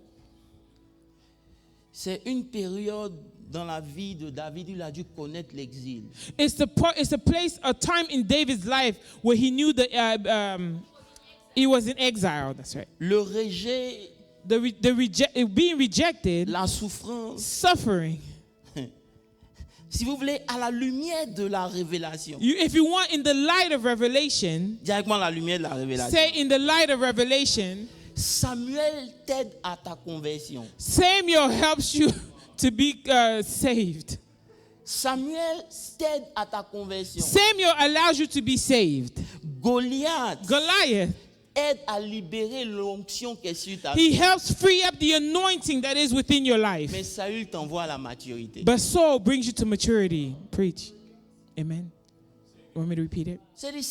c'est une période dans la vie de David où il a dû connaître l'exil. it's a place, a time in David's life where he knew that he was in exile. That's right. Le rejet, Being rejected, la souffrance. suffering. Si vous voulez, à la lumière de la révélation. If you want, in the light of revelation, Directement à la lumière de la révélation. say in the light of revelation, Samuel t'aide à ta conversion. Samuel helps you to be saved. Samuel t'aide à ta conversion. Samuel allows you to be saved. Goliath aide à libérer l'onction qui est sur ta vie. He helps free up the anointing that is within your life. Mais Saül t'envoie à la maturité. But Saul brings you to maturity. Preach. Amen. You want me to repeat it? C'est-à-dire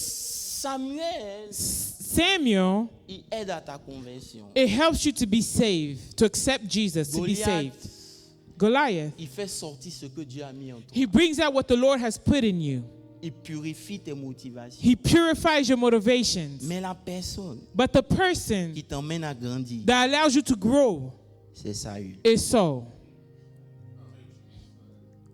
Samuel, il aide à ta conversion. It helps you to be saved, to accept Jesus, to be saved. Goliath, il fait sortir ce que Dieu a mis en toi. He brings out what the Lord has put in you. Il purifie tes motivations. He purifies your motivations. Mais la personne But the person qui t'emmène à grandir, that allows you to grow, c'est Saül. is Saul.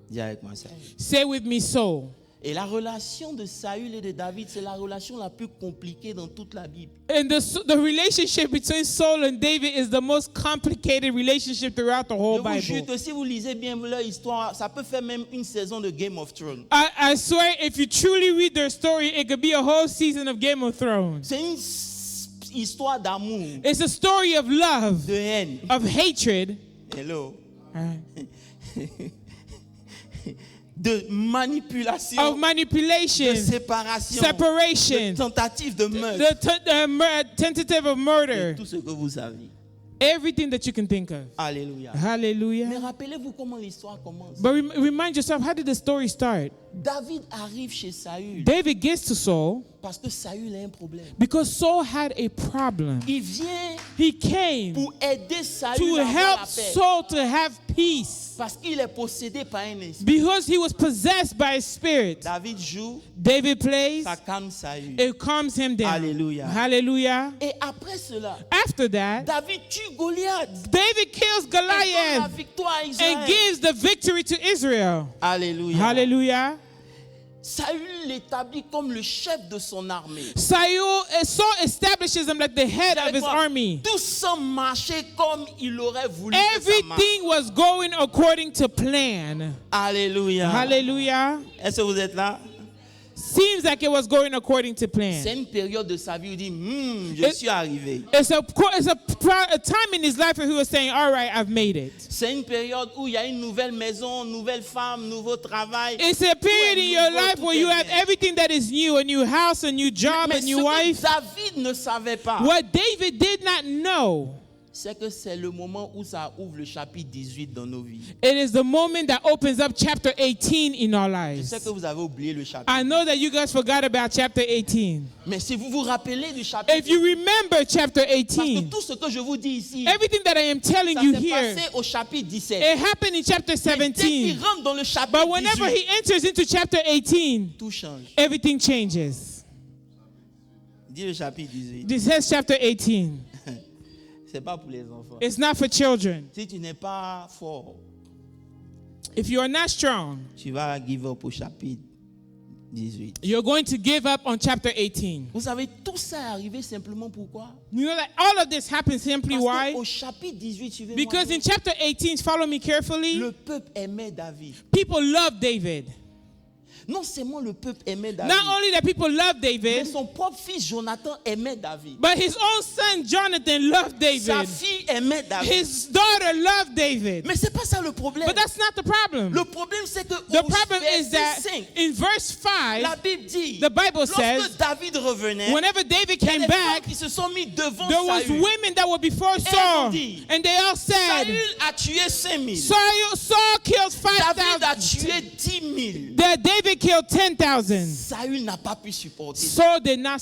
Dis avec moi Saül. Say with me, Saul. Et la relation de Saül et de David, c'est la relation la plus compliquée dans toute la Bible. And the relationship between Saul and David is the most complicated relationship throughout the whole Bible. Je vous jure que si vous lisez bien leur histoire, ça peut faire même une saison de Game of Thrones. I swear, if you truly read their story, it could be a whole season of Game of Thrones. C'est une histoire d'amour. It's a story of love, de haine, of hatred. Hello. De manipulation, de séparation, separation, de tentative de meurtre, tentative of murder, tout ce que vous savez. Everything that you can think of. Alléluia. Hallelujah. Mais rappelez-vous comment l'histoire commence. But remind yourself, how did the story start? David arrive chez Saül. David gets to Saul. Parce que Saül a un problème. Because Saul had a problem. Il vient He came pour aider Saül to à avoir help la paix. Saul to have peace. Parce qu'il est possédé par un esprit. Because he was possessed by a spirit. David joue. David plays. Ça calme Saül. It calms him down. Alléluia. Hallelujah. Et après cela, after that, David tue Goliath. David kills Goliath la victoire à Israël. and gives the victory to Israel. Alléluia. Hallelujah. Saül l'établit comme le chef de son armée. Saul establishes him like the head of his army. Tout ça marchait comme il aurait voulu. Everything was going according to plan. Alléluia. Hallelujah. Est-ce que vous êtes là? Seems like it was going according to plan. C'est une période de sa vie où il dit, je suis arrivé. It's a time in his life where he was saying, all right, I've made it. C'est une période où il y a une nouvelle maison, nouvelle femme, nouveau travail. It's a period in your life where you have everything that is new, a new house, a new job, a new wife. David ne savait pas. What David did not know. C'est que c'est le moment où ça ouvre le chapitre 18 dans nos vies. It is the moment that opens up chapter 18 in our lives. Je sais que vous avez oublié le chapitre. I know that you guys forgot about chapter 18. Mais si vous vous rappelez du chapitre, if you remember chapter 18, parce que tout ce que je vous dis ici, everything that I am telling you here, passé au chapitre 17. It happened in chapter 17. Mais dès qu'il rentre dans le chapitre but whenever 18, he enters into chapter 18, tout change. Everything changes. Dis le chapitre 18. This says chapter 18. C'est pas pour les enfants. It's not for children. Si tu n'es pas fort, if you are not strong, tu vas give up au chapitre 18. You're going to give up on chapter 18. Vous savez, tout ça est arrivé simplement pourquoi? You know that all of this happened simply why? Au chapitre 18, suivez-moi. Because in chapter 18, follow me carefully. Le peuple aimait David. People loved David. Non seulement le peuple aimait David. Not only that people loved David, mais son propre fils Jonathan aimait David. But his own son Jonathan loved David. Sa fille aimait David. His daughter loved David. Mais c'est pas ça le problème. But that's not the problem. Le problème c'est que the problem is that 5, in verse 5, la Bible dit, the Bible says, lorsque David revenait, whenever David came back, qui se sont mis devant there was Saül. women that were before Saul, and they all said, Saül a tué 5,000. Saul killed 5,000. David a tué 10,000. That David killed 10,000. Saül n'a pas pu supporter. Saul did not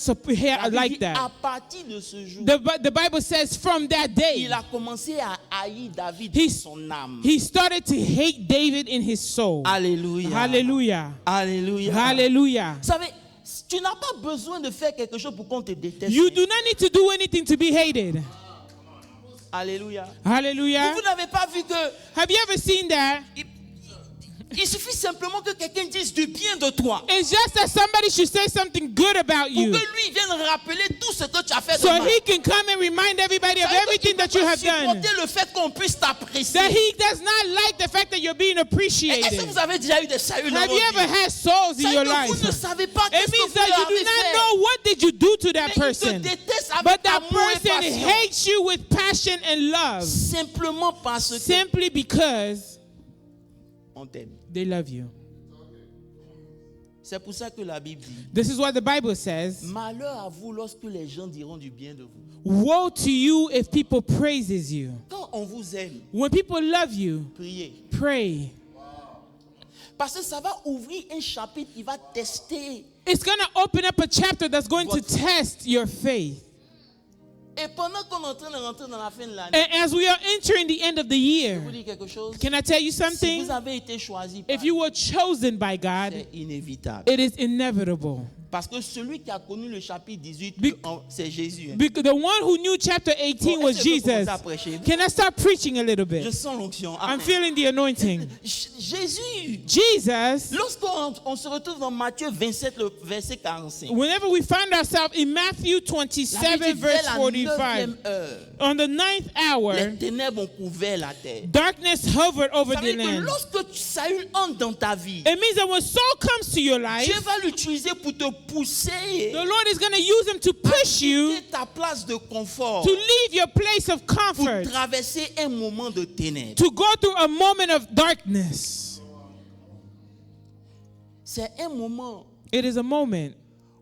like that. À partir de ce jour, the Bible says from that day, il a commencé à haïr David dans son âme. He started to hate David in his soul. Alléluia. Hallelujah. Alléluia. Hallelujah. Vous savez, tu n'as pas besoin de faire quelque chose pour qu'on te déteste. You do not need to do anything to be hated. Alléluia. Hallelujah. Vous n'avez pas vu que... Have you ever seen that? Il suffit simplement que quelqu'un dise du bien de toi. It's just that somebody should say something good about you. Pour que lui vienne rappeler tout ce que tu as fait so de mal. he can come and remind everybody of everything that you have done. Le fait qu'on puisse t'apprécier. That he does not like the fact that you're being appreciated. Est-ce que vous avez déjà eu des Saül dans Have you ever had souls in your life? Vous ne savez pas it means that you do not know what did you do to that person. But that person hates you with passion and love. Simplement parce que simply because on t'aime. they love you. C'est pour ça que la Bible dit, This is what the Bible says. malheur à vous lorsque les gens diront du bien de vous. Woe to you if people praises you. Quand on vous aime, When people love you, priez. pray. Parce que ça va ouvrir un chapitre qui va tester. It's going to open up a chapter that's going to test your faith. Et pendant qu'on est en train de rentrer dans la fin de l'année, And as we are entering the end of the je year, vous dis quelque chose. can I tell you Si something? vous avez été choisi par If you were chosen by God, c'est inévitable. it is inevitable. Parce que celui qui a connu le chapitre 18, c'est Jésus. Hein. Because the one who knew chapter 18 was Jesus. Can I start preaching a little Je bit? sens l'onction. I'm feeling the anointing. Jésus. Jesus, Lorsqu'on se retrouve dans Matthieu 27, le verset 45. whenever we find ourselves in Matthew La Bible 27, dit, verse dès la 45, 9e heure, on the 9th hour, les ténèbres ont couvert la terre. darkness hovered over Ça the veut dire que land. lorsque Saül entre dans ta vie, It means that when Saul comes to your life, Dieu va l'utiliser pour te pousser the Lord is going to use him to push you quitter ta place de confort to leave your place of pour comfort, traverser un moment de ténèbres. to go through a moment of darkness. C'est un moment It is a moment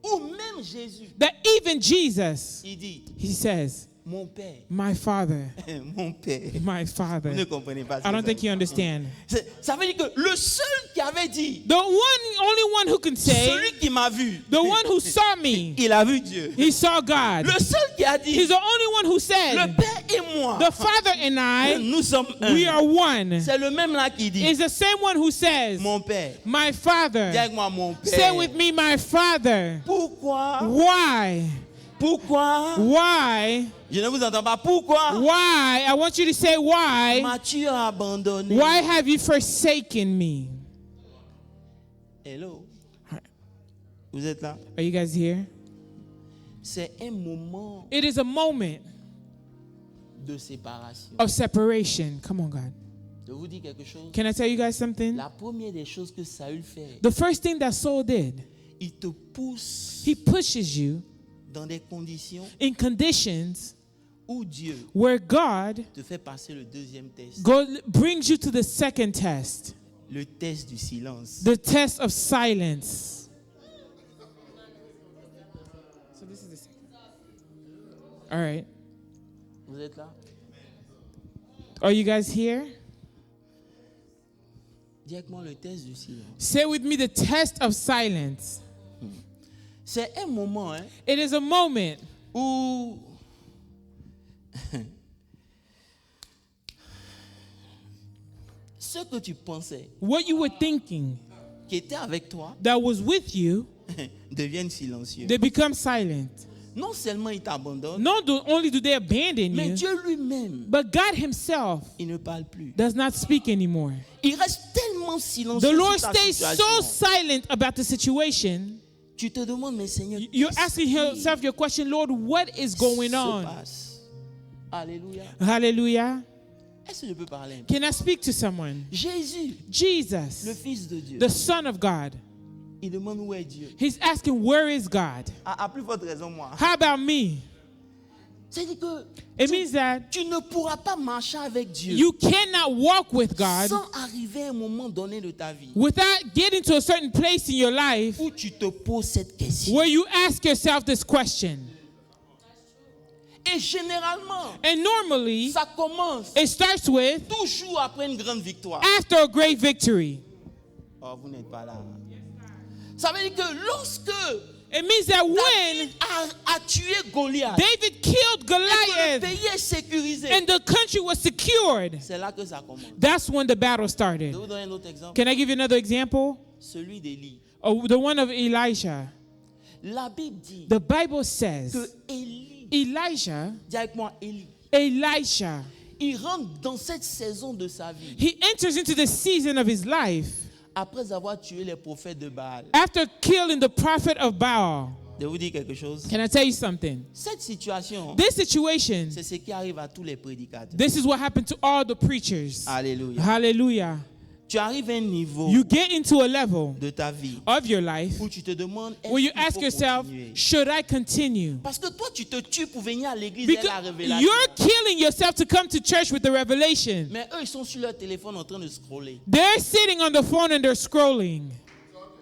où même Jésus, that even Jesus, il dit, he says, mon Père, my Father, mon Père. my Vous Father. ne comprenez pas I don't think you understand. Ça veut dire que le seul qui avait dit, The only one who can say, celui qui m'a vu, the one who saw me, il a vu Dieu. he saw God. Le seul qui a dit, He's the only one who le said, Père et moi, the Father and I, nous sommes un. we are one. C'est le même là qui dit, Is the same one who says, mon Père. my Dis Father. avec moi, mon Père. Say with me, my Father. Pourquoi? Why? Pourquoi? Why? Je ne vous entends pas. Pourquoi? Why? I want you to say why. M'as-tu abandonné? Why have you forsaken me? Hello. Vous êtes là? Are you guys here? C'est un moment It is a moment de séparation. of separation. Come on, God. Je vous dis quelque chose. Can I tell you guys something? La première des choses que Saül fait, The first thing that Saul did, il te pousse he pushes you dans des conditions in conditions où Dieu where God te fait passer le deuxième test. brings you to the second test, Le test du silence. the test of silence. So this is the second. All right. Vous êtes là? Are you guys here? Dis avec moi le test du silence. Say with me the test of silence. C'est un moment It is a moment où ce que tu pensais what you were thinking qui était avec toi that was with you, deviennent silencieux. they become silent. Non seulement il t'abandonne, Not only do they abandon mais you, Dieu lui-même, but God himself il ne parle plus. does not speak anymore. Il reste tellement silencieux The Lord sur ta stays situation. so silent about the situation. Tu te demandes, mais Seigneur, You're qu'est-ce asking qui yourself your question, Lord, what is going se on? passe? Alléluia. Hallelujah. Est-ce que je peux parler un peu? Can I speak to someone? Jésus, le Jesus, Fils de Dieu, the Son of God, il demande où est Dieu. he's asking, where is God? À plus forte raison, moi. How about me? C'est-à-dire que It means that tu ne pourras pas marcher avec Dieu you cannot walk with God sans arriver à un moment donné de ta vie without getting to a certain place in your life où tu te poses cette question. where you ask yourself this question. Et généralement, And normally, ça commence it starts with toujours après une grande victoire. after a great victory. Oh, vous n'êtes pas là. Ça veut dire que lorsque It means that when David a tué Goliath, David killed et que le Goliath pays est sécurisé, and the country was secured, c'est là que ça commence. that's when the battle Je started. vais vous donner un autre exemple. Can I give you another example? Celui d'Élie. Oh, the one of Elisha. La Bible dit The Bible says que Élie, Elijah, dis avec moi Élie, Elisha, il rentre dans cette saison de sa vie he enters into the season of his life après avoir tué les prophètes de Baal. after killing the prophet of Baal. Je vous dis quelque chose. Can I tell you something? Cette situation, This situation, c'est ce qui arrive à tous les prédicateurs. this is what happened to all the preachers. Alléluia. Hallelujah. Tu arrives à un niveau You get into a level de ta vie of your life où tu te demandes est-ce where you qu'il ask faut yourself, continuer? should I continue? Parce que toi, tu te tues pour venir à l'église et à la Because révélation. you're killing yourself to come to church with the revelation. Mais eux, ils sont sur leur téléphone en train de scroller. They're sitting on the phone and they're scrolling.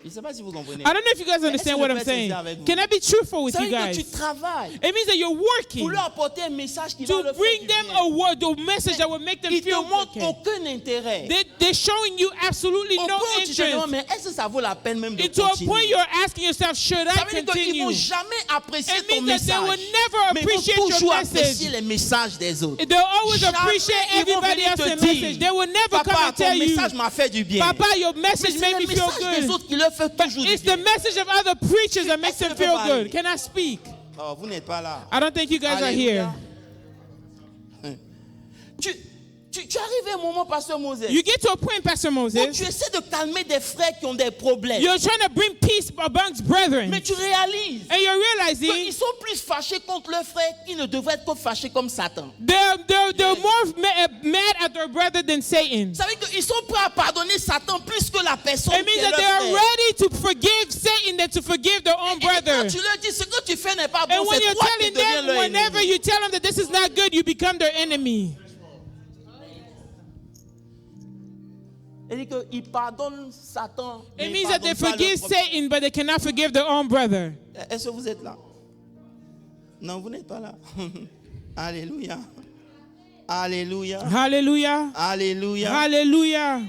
Je ne sais pas si vous comprenez. I don't know if you guys understand what I'm saying. Can I be truthful with you guys? Tu travailles It means that you're working pour leur apporter un message qui va to leur bring faire them du bien. a word, a message that will make them Ils te feel montrent okay. aucun intérêt. They're showing you absolutely Au no point où tu te demandes, interest. mais est-ce que ça vaut la peine même de And to a point continuer? you're asking yourself, should I Ça veut dire qu'ils ne continue? vont jamais apprécier It ton means that they will message. never Mais ils vont appreciate your toujours message. apprécier les messages des autres. They'll always Jamais appreciate ils vont everybody venir te else's dire, message. They will never come Papa, and tell ton you, message m'a fait du bien. Papa, your Mais message c'est made le me feel message des good. autres qui leur fait But toujours du it's bien. the message of other preachers that makes Est-ce que them je peux feel parler? good. Can I speak? Oh, vous n'êtes pas là. I don't think you guys are here. Alléluia. Tu arrives à un moment, Pasteur Moses, You get to a point, Pastor où Moses, tu essaies de calmer des frères qui ont des problèmes. you're trying to bring peace amongst brethren. Mais tu réalises And you're qu'ils realizing sont plus fâchés contre leurs frères qu'ils ne devraient être que fâchés comme Satan. they're more mad at their brother than Satan. Ça veut dire qu'ils sont prêts à pardonner Satan plus que la personne It qui means est that leur they are frère. ready to forgive Satan than to forgive their own Et quand brother. tu leur dis ce que tu fais n'est pas bon, And when c'est you're toi qui telling deviens them, leur whenever ennemi. you tell them that this is not good, you become their enemy. Il dit qu'ils pardonnent Satan. mais It ils means that they pardonnent pas forgive leur propre- Satan, but they cannot forgive their own brother. Est-ce que vous êtes là? Non, vous n'êtes pas là. Alléluia. Alléluia. Hallelujah. Alléluia. Hallelujah.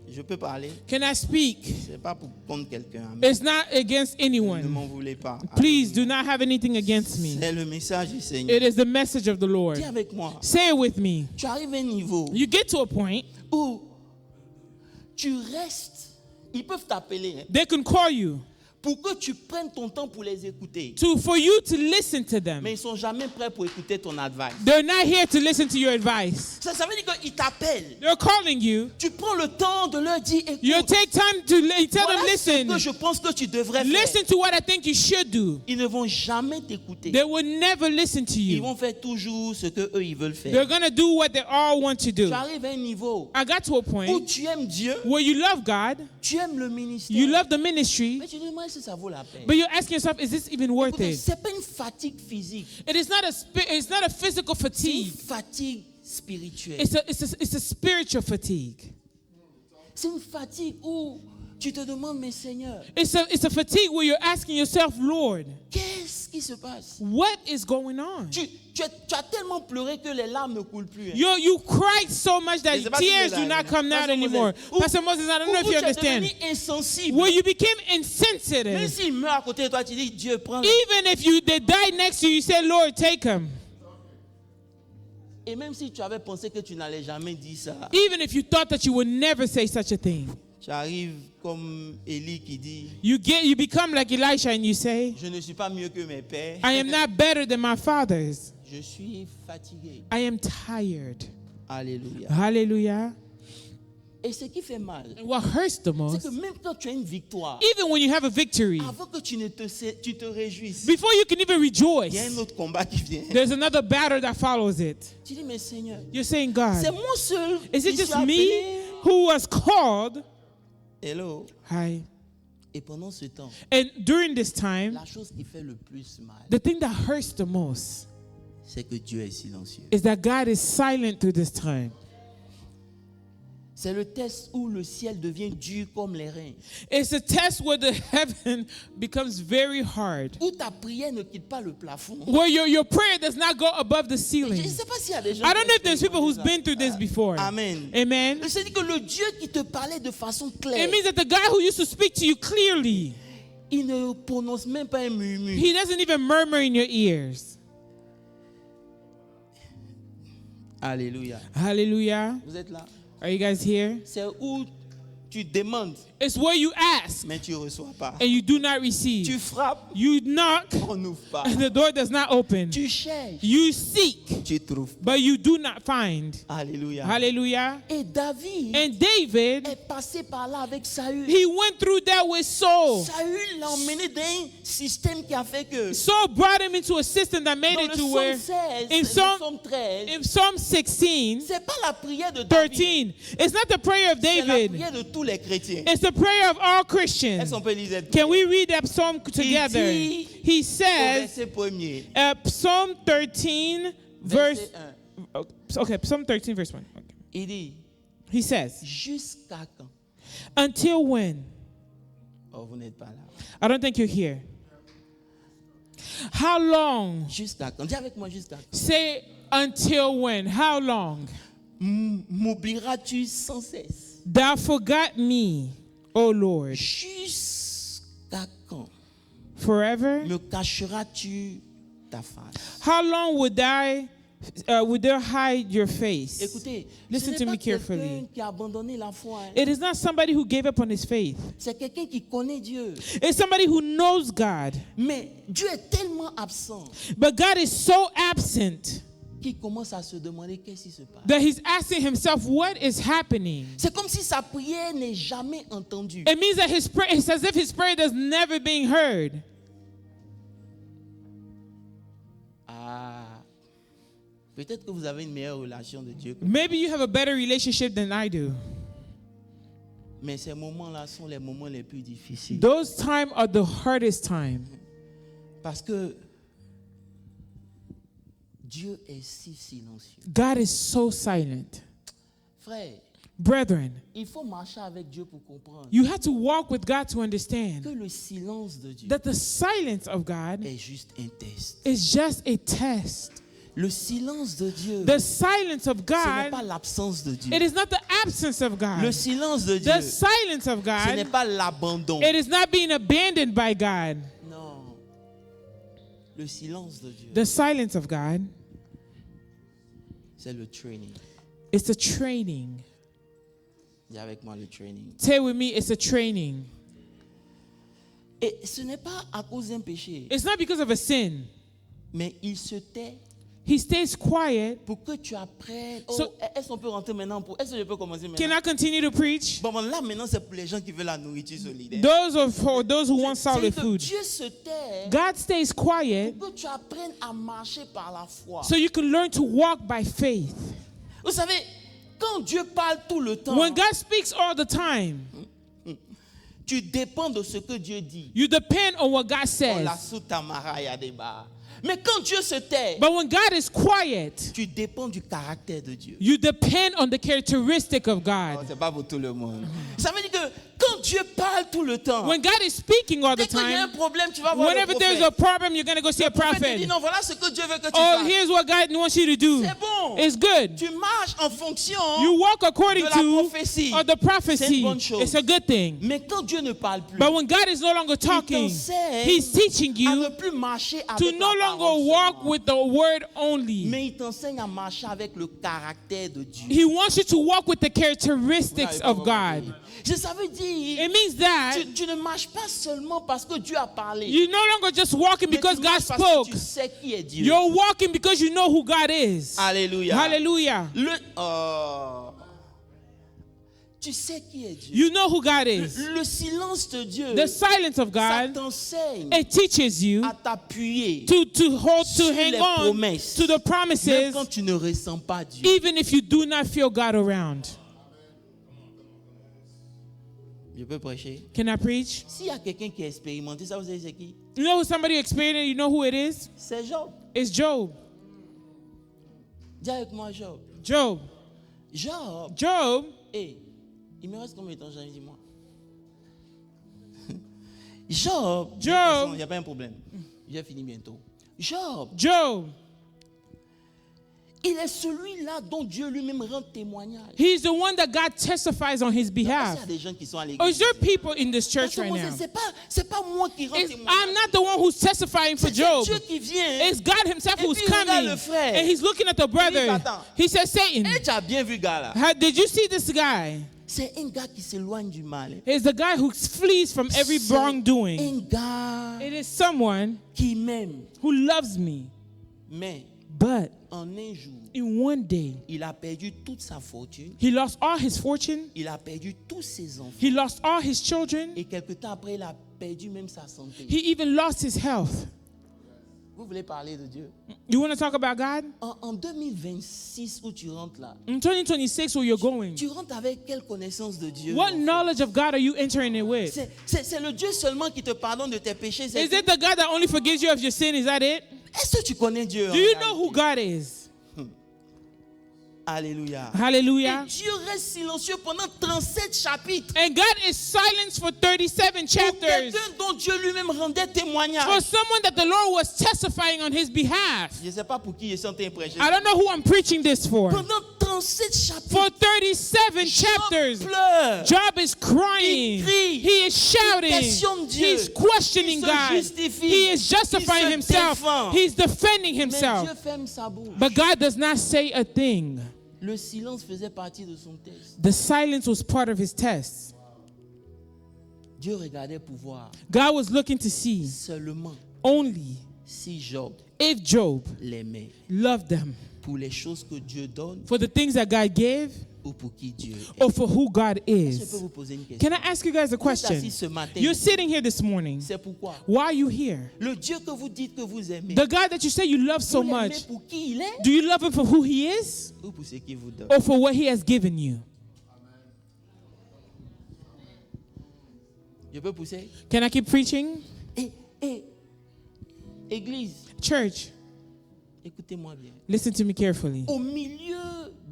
Je peux parler. Can I speak? C'est pas pour contre quelqu'un. Amen. It's not against Ne anyone. m'en voulez pas. Please do not have anything against me. C'est le message du Seigneur. It is the message of the Lord. Dis avec moi. Say it with me. Tu arrives à un niveau You get to a point, où tu restes. Ils peuvent t'appeler hein, they can call you pour que tu prennes ton temps pour les écouter. for you to listen to them. Mais ils sont jamais prêts pour écouter ton advice. They're not here to listen to your advice. Ça veut dire qu'ils t'appellent. They're calling you. Tu prends le temps de leur dire, écoute, You take time to tell voilà them, ce que listen. je pense que tu devrais faire. Listen to what I think you should do. Ils ne vont jamais t'écouter. They will never listen to Ils you. vont faire toujours ce que eux ils veulent faire. They're going to do what they all want to do. Tu arrives à un niveau I got to a où point tu aimes Dieu, where you love God, tu aimes le ministère. you love the ministry, Mais tu te demandes si ça vaut la peine. but you're asking yourself, is this even worth it? C'est pas une fatigue physique, It is not it's not a physical c'est une fatigue. fatigue spirituelle. It's a spiritual fatigue. C'est une fatigue où tu te demandes, mais Seigneur, It's a fatigue where you're asking yourself, Lord, qu'est-ce qui se passe? what is going on? Tu as tellement pleuré que les larmes ne coulent plus. hein. You cried so much that Je sais pas si tears vous do êtes là, not come out Pastor anymore. Moses. Pastor Moses, I don't know if Où you tu es understand. devenu insensible. Where you became Même insensitive. s'il meurt à côté de toi, tu dis, Dieu, prends-le. Even if they die next to you, you say, Lord, take him. Et même si tu avais pensé que tu n'allais jamais dire ça, Even if you thought that you would never say such a thing. tu arrives comme Élie qui dit, You become like Elisha and you say, je ne suis pas mieux que mes pères. I am not better than my fathers. Je suis fatigué. I am tired. Alléluia. Hallelujah. Et ce qui fait mal, And what hurts the c'est most, que même quand tu as une victoire, even when you have a victory, avant que tu te réjouisses, before you can even il y a un rejoice, autre combat qui vient. there's another battle that follows it. Tu dis, mais Seigneur, You're saying, c'est God, moi seul is qui it suis just appelé. me who was called? Hello. Hi. Et pendant ce temps, And during this time, la chose qui fait le plus mal, the thing that hurts the most c'est que Dieu est silencieux. is that God is silent through this time. C'est le test où le ciel devient dur comme les reins. It's a test where the heaven becomes very hard, Où ta prière ne quitte pas le plafond. where your prayer does not go above the Je ceiling. ne sais pas s'il y a des gens. I don't know if qui there's people who's been through this before. Amen. Amen. C'est-à-dire que le Dieu qui te parlait de façon claire, It means that the guy who used to speak to you clearly, il ne prononce même pas un murmure. he doesn't even murmur in your ears. Alléluia. Hallelujah. Vous êtes là? Are you guys here? C'est où tu demandes, It's where you ask mais tu ne reçois pas. and you do not receive. Tu frappes, You knock on n'ouvre pas. and the door does not open. Tu cherches, You seek, tu trouves. but you do not find. Alléluia. Hallelujah. Et David And David, est passé par là avec Saül. he went through that with Saul. Saül l'a emmené dans un système qui a fait que Saul brought him into a system that made dans it le to psaume where 16, in le Psalm- psaume 13, in Psalm 16, c'est pas la prière de David, 13, it's not the prayer of c'est la David, prière de tous les chrétiens. it's the prayer of all Est-ce Christians. qu'on peut lire cette Can we read that psalm together? dit He au says, verset premier, Psalm 13, verse, verset 1, okay, Psalm 13, verse 1. Okay. il dit, He says, jusqu'à quand? until when? Oh, vous n'êtes pas là. I don't think you're here. How long? Jusqu'à quand? Dis avec moi jusqu'à quand? Say until when? How long? M'oublieras-tu sans cesse? Thou forgot me, O Lord. Jusqu'à quand? Forever? Me cacheras-tu ta face? How long would thou hide your face? Écoutez, Listen ce to n'est me pas quelqu'un carefully. qui a abandonné la foi. Hein. It is not somebody who gave up on his faith. C'est quelqu'un qui connaît Dieu. It's somebody who knows God. Mais Dieu est tellement absent But God is so absent qu'il commence à se demander qu'est-ce qui se passe. that he's asking himself, what is happening? C'est comme si sa prière n'est jamais entendue. It means that his prayer, it's as if his prayer is never being heard. Ah, peut-être que vous avez une meilleure relation de Dieu. Maybe you have a better relationship than I do. Mais ces moments-là sont les moments les plus difficiles. Those times are the hardest time. Parce que Dieu est si silencieux. God is so silent. Frère, Brethren, il faut marcher avec Dieu pour comprendre you have to walk with God to que understand le silence de Dieu that the silence of God est juste un test. is just a test. Le silence de Dieu, The silence of ce n'est pas God, l'absence de Dieu. it is not the absence of Le God. silence de Dieu, The silence of ce n'est God, pas l'abandon. it is not being abandoned by God. Non. Le silence de Dieu, The silence of God c'est le training. is the training. Dis avec moi le training. Say with me, it's a training. Et ce n'est pas à cause d'un péché, It's not because of a sin. mais il se tait He stays quiet. pour que tu apprennes. So- Est-ce qu'on peut rentrer maintenant Est-ce que je peux commencer maintenant? Can I continue to preach? Bon, là maintenant c'est pour les gens qui veulent la nourriture solidaire. Those are for those who want solid C'est que food. Dieu se tait God stays quiet pour que tu apprennes à marcher par la foi. so you can learn to walk by faith. Vous savez, quand Dieu parle tout le temps, When God speaks all the time, tu dépends de ce que Dieu dit. you depend on what God On says. la sous tamara, il y a des barres. Mais quand Dieu se tait, But when God is quiet, tu dépends du caractère de Dieu. you depend on the characteristic of Oh, God. c'est pas pour tout le monde. Ça veut dire que quand Dieu parle tout le temps, When God is speaking all the dès qu'il y a un time, problème, tu vas voir le whenever prophète. there's a problem, you're going to go see a Le prophète te dit prophet. non, voilà ce que Dieu veut que tu Oh, fasses. here's what God wants you to do. C'est bon. It's good. Tu marches en fonction. You walk according de la to prophétie. or the C'est une prophecy. bonne chose. It's a good thing. Mais quand Dieu ne parle plus, But when God is no longer talking, t'enseigne He's teaching à ne you plus marcher to avec no la longer parole walk seulement. with the word only. Mais il t'enseigne à marcher avec le caractère de Dieu. He wants you to walk with the characteristics of God. Ça veut dire, It means that tu ne marches pas seulement parce que Dieu a parlé. you're no longer just walking Mais because tu God marches parce spoke. que tu sais qui est Dieu. You're walking because you know who God is. Alléluia. Hallelujah. Tu sais qui est Dieu. You know who God is. Le silence de Dieu, The silence of ça God, t'enseigne it teaches you à t'appuyer to hold, to sur hang les on promesses. to the Même promises, quand tu ne ressens pas Dieu. even if you do not feel God around. Je peux prêcher. Can I preach? S'il y a quelqu'un qui a expérimenté ça, vous savez c'est qui? You know who somebody experienced it? You know who it is? C'est Job. It's Job. Dis avec moi Job. Job. Job. Il me reste combien de temps, Jean? Dis-moi. Job. Il n'y a pas un problème. J'ai fini bientôt. Job. Il est celui-là dont Dieu lui-même rend témoignage. He's the one that God testifies on his behalf. Il y a des gens qui sont à l'église. Or is there people in this church right now? C'est pas moi qui rends témoignage. I'm not the one who's testifying for Job. C'est Dieu qui vient. It's God himself who's puis il regarde coming. le frère. And he's looking at the brother. He says, Satan, Tu as bien vu gars là. did you see this guy? C'est un gars qui s'éloigne du mal. It's the guy who flees from every wrongdoing. Un gars It is someone qui m'aime. who loves me. Mais But en un jour, in one day, il a perdu toute sa fortune. he lost all his fortune. Il a perdu tous ses enfants. He lost all his children. Et quelque temps après, il a perdu même sa santé. He even lost his health. Vous voulez parler de Dieu? You want to talk about God? En 2026 où tu rentres là, In 2026, where you're going, tu rentres avec quelle connaissance de Dieu? what knowledge of God are you entering it with? C'est le Dieu seulement qui te pardonne de tes péchés. Is it the God that only forgives you of your sin? Is that it? Est-ce que tu connais Dieu? Do you know who God is? Alléluia. Hallelujah. Et Dieu reste silencieux pendant 37 chapitres. And God is silent for 37 Pour chapters. quelqu'un dont Dieu lui-même rendait témoignage. For someone that the Lord was testifying on his behalf. Je ne sais pas pour qui je suis en train de prêcher. I don't know who I'm preaching this for. Pendant 37 chapitres. For 37 chapters, Job pleure. Job is crying. Il crie. He is shouting. Il questionne Dieu. He's questioning Il se God. justifie. He is justifying Il se himself. défend. He's defending Mais himself. Dieu ferme sa bouche. But God does not say a thing. Le silence faisait partie de son test. The silence was part of his test. Dieu regardait pour voir God was looking to see seulement only si Job if Job l'aimait loved them pour les choses que Dieu donne for the things that God gave ou pour qui Dieu est. or for who God Je peux is. vous poser une question. Can I ask you guys a Vous êtes question? assis ce matin. You're sitting here this morning. C'est pourquoi Why are you here? le Dieu que vous dites que vous aimez, The God that you say you love so vous l'aimez much, pour qui il est do you love him for who he is ou pour ce qu'il vous donne? or for what he has given you? Je peux pousser? Can I keep preaching? Église, Church, écoutez-moi bien. listen to me carefully. Au milieu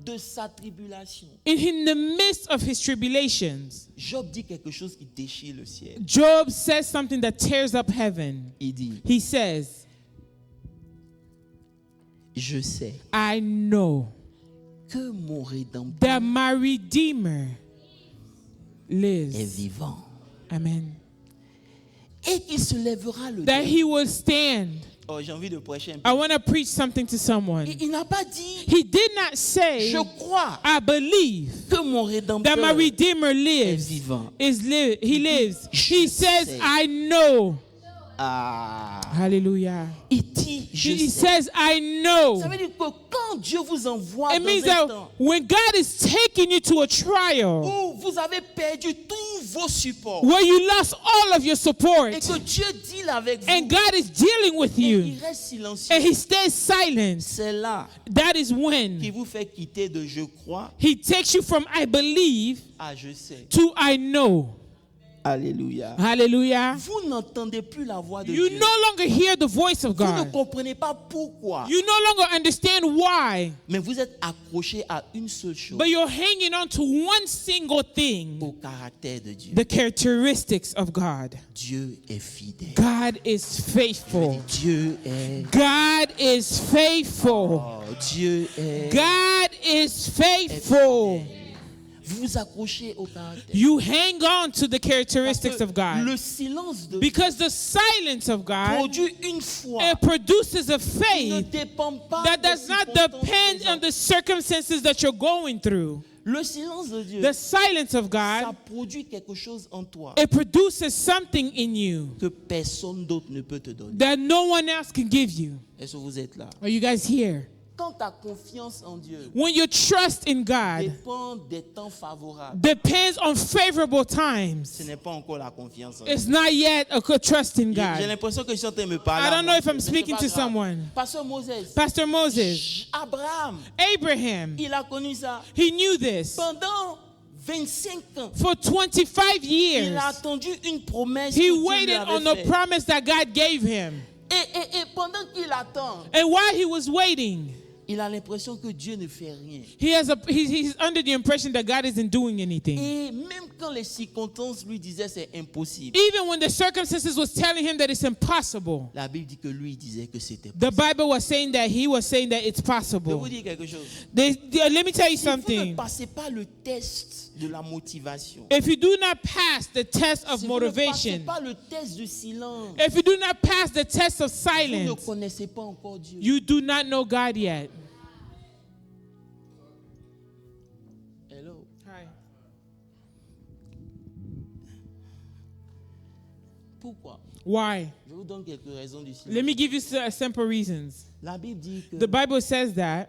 de sa tribulation, In the midst of his tribulations, Job dit quelque chose qui déchire le ciel. Job says something that tears up heaven. Il dit, He says, je sais I know que mon Rédempteur that my Redeemer est lives. vivant Amen. et qu'il se lèvera le That dernier. he will stand. Oh, j'ai envie de prêcher un peu. I want to preach something to someone. Il n'a pas dit, He did not say, je crois I believe que mon Rédempteur that my Redeemer est lives. vivant. He lives. Je He says, sais. I know. Ah. Hallelujah. Il dit, je He sais. says, I know. Ça veut dire que quand Dieu vous envoie It dans means un that temps when God is taking you to a trial où vous avez perdu tous vos supports where you lost all of your support et que Dieu deal avec vous and God is dealing with et you il reste silencieux, and he stays silent, c'est là that is qui when vous fait quitter de je crois he takes you from I believe à je sais. to I know. Alléluia. Hallelujah. Vous n'entendez plus la voix de You Dieu. no longer hear the voice of Vous ne God. comprenez pas pourquoi, You no longer understand why, mais vous êtes accroché à une seule chose, but you're hanging on to one single thing, au caractère de Dieu. the characteristics of God. Dieu est fidèle. God is faithful. Dieu est. God is faithful. Oh, Dieu est. God is faithful. Vous vous accrochez au caractère. You hang on to the Parce characteristics que of God. le silence de Dieu Because the silence of God, produit une foi it produces a qui ne faith dépend pas that des does not circonstances depend on présentes. the circumstances that you're going through. Le silence de Dieu, The silence of ça God, produit quelque chose en toi it produces something in you que personne d'autre ne peut te donner. that no one else can give you. Est-ce que vous êtes là? Are you guys here? Quand ta confiance en Dieu When your trust in God dépend des temps favorables, depends on favorable times, ce n'est pas encore la confiance en Dieu. it's not yet a good trust in J'ai God. l'impression que je suis en train de me parler. I à don't know moi. if I'm Mais c'est speaking pas to grave. someone. Pasteur Moses, Pastor Moses, Abraham, Abraham, il a connu ça. he knew this. Pendant 25 ans, For 25 il years, a attendu une promesse he que Dieu lui waited avait on the faite. promise that God gave him. Et pendant qu'il attend, And while he was waiting, il a l'impression que Dieu ne fait rien. he's under the impression that God isn't doing anything. Et même quand les circonstances lui disaient c'est impossible, Even when the circumstances was telling him that it's impossible, la Bible dit que lui disait que c'était the possible. Bible was saying that he was saying that it's Je vais possible. vous dire quelque chose. Let me tell you Si vous ne something. passez pas le test de la motivation, If you do not pass the test of si vous ne passez motivation, pas le test du silence, if you do not pass the test of vous ne silence, connaissez pas encore Dieu. you do not know God yet. Hello. Hi. Pourquoi? Why? Je vous donne quelques raisons du silence. Let me give you simple reasons. La Bible dit que The Bible says that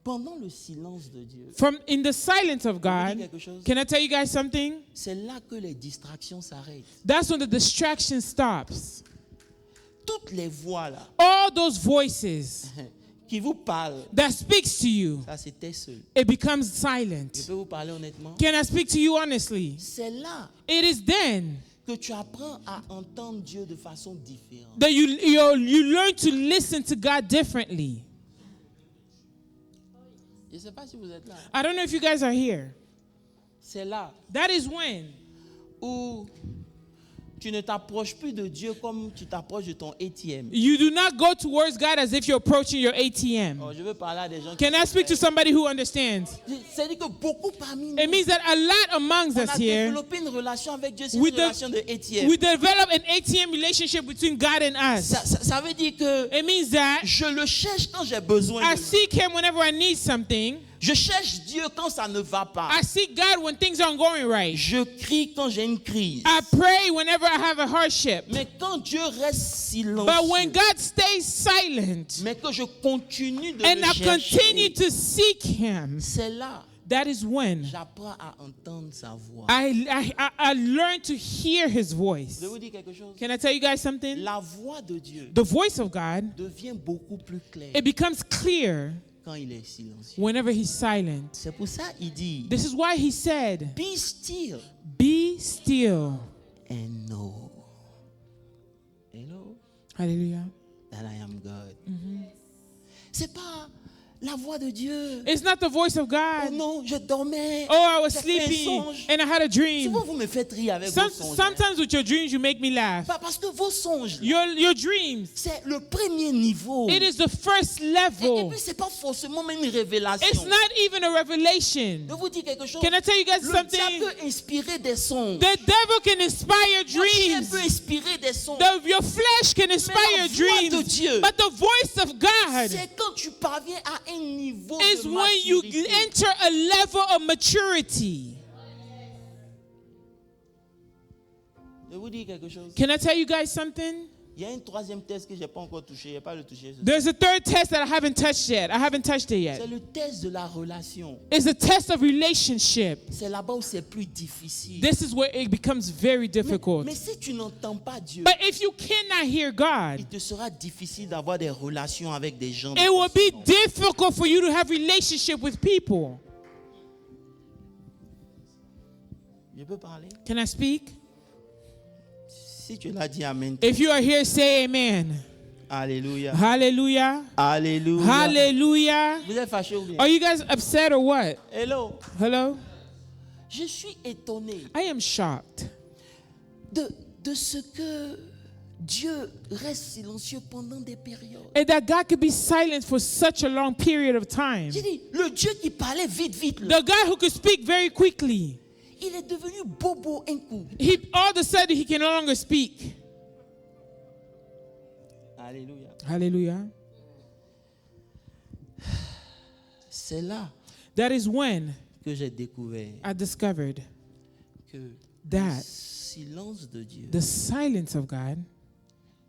pendant le silence de Dieu, in the silence of je vous dis God, quelque chose, can I tell you guys something? c'est là que les distractions s'arrêtent. That's when the distraction stops. Toutes les voix là All those voices qui vous parlent, that speaks to you, ça c'était seul. it becomes Je silent. peux vous parler honnêtement. Can I speak to you honestly? C'est là It is then que tu apprends à entendre Dieu de façon différente. that you learn to listen to God differently. Je ne sais pas si vous êtes là. I don't know if you guys are here. C'est là That is when où tu ne t'approches plus de Dieu comme tu t'approches de ton ATM. you do not go towards God as if you're approaching your ATM. Oh, je veux parler à des gens Can I speak to somebody who understands? C'est-à-dire que beaucoup parmi nous, It means that a lot amongst on us a here, développé une relation avec Dieu, c'est We une de- relation de ATM. we develop an ATM relationship between God and us. Ça veut dire que It means that je le cherche quand j'ai besoin I de lui. seek Him whenever I need something. Je cherche Dieu quand ça ne va pas. I seek God when things aren't going right. Je crie quand j'ai une crise. I pray whenever I have a hardship. Mais quand Dieu reste silencieux, But when God stays silent mais que je continue de and le I chercher, continue to seek Him, c'est là that is when j'apprends à entendre sa voix. I learn to hear His voice. Je vais vous dire quelque chose. Can I tell you guys something? La voix de Dieu The voice of God, devient beaucoup plus claire it becomes clear quand il est silencieux. whenever He's silent. C'est pour ça qu'il dit, This is why He said, be still be still. and know. Hallelujah. That I am God. C'est pas la voix de Dieu. It's not the voice of Oh God. non, je dormais. Oh, I was J'ai fait un sleeping songe. and I had a dream. Souvent, vous me faites rire avec vos songes. Sometimes with your dreams, you make me laugh. Parce que vos songes, Your dreams, c'est le premier niveau. it is the first Et level. puis, c'est pas forcément même une révélation. It's not even a revelation. Je vous dis quelque chose. Can I tell you guys Le diable something? peut inspirer des songes. The devil can inspire Votre chair dreams. peut inspirer des songes. Your flesh can inspire Mais la voix de dreams. Dieu, But the voice of God c'est quand tu parviens à un niveau is de when you maturité. enter a level of maturity. Je vous dis quelque chose. Can I tell you guys something? Il y a un troisième test que je n'ai pas encore touché. Je n'ai pas le touché. There's a third test that I haven't touched yet. I haven't touched it yet. C'est le test de la relation. It's a test of relationship. C'est là-bas où c'est plus difficile. This is where it becomes very difficult. Mais si tu n'entends pas Dieu, But if you cannot hear God, il te sera difficile d'avoir des relations avec des gens. it will be difficult for you to have relationship with people. Je peux parler? Can I speak? Si tu l'as dit, amen. If you are here, say amen. Alléluia. Hallelujah. Alléluia. Hallelujah. Vous êtes fâchés ou bien? Are you guys upset or what? Hello. Hello? Je suis étonné I am shocked de ce que Dieu reste silencieux pendant des périodes. and that God could be silent for such a long period of time. J'ai dit, le Dieu qui parlait vite, là, The God who could speak very quickly, il est devenu bobo un coup. all of a sudden he can no longer speak. Alléluia. Hallelujah. C'est là That is when que j'ai découvert I discovered que le that silence de Dieu, the silence of God,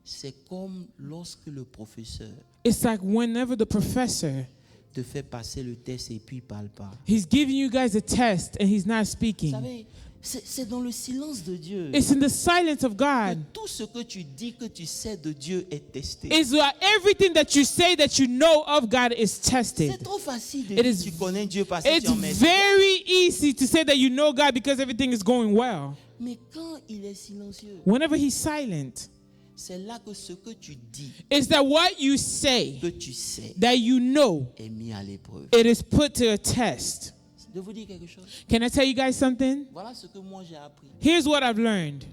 c'est comme lorsque le professeur it's like whenever the professor, te fait passer le test et puis il parle pas. he's giving you guys a test and he's not Vous speaking. savez, c'est dans le silence de Dieu It's in the silence of que God. tout ce que tu dis que tu sais de Dieu est testé. It's like everything that you say that you know of God is tested. C'est trop facile de It dire is- tu connais Dieu parce que It's tu en mets. very easy to say that you know God because everything is going well. Mais quand il est silencieux, Whenever he's silent, c'est là que ce que tu dis, it's that what you say que tu sais, that you know, est mis à l'épreuve. it is put to a test. Je vous dis quelque chose. Can I tell you guys something? Voilà ce que moi j'ai appris. Here's what I've learned.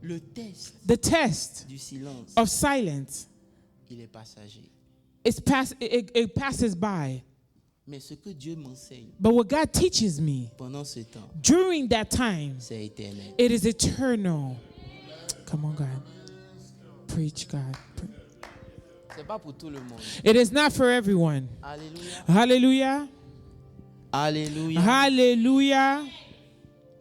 Le test The test du silence, of silence, il est passager. it passes by. Mais ce que Dieu m'enseigne But what God teaches me pendant ce temps, during that time, c'est éternel. it is eternal. Come on, God. Preach, God. C'est pas pour tout le monde. It is not for everyone. Alléluia. Hallelujah. Alléluia. Hallelujah.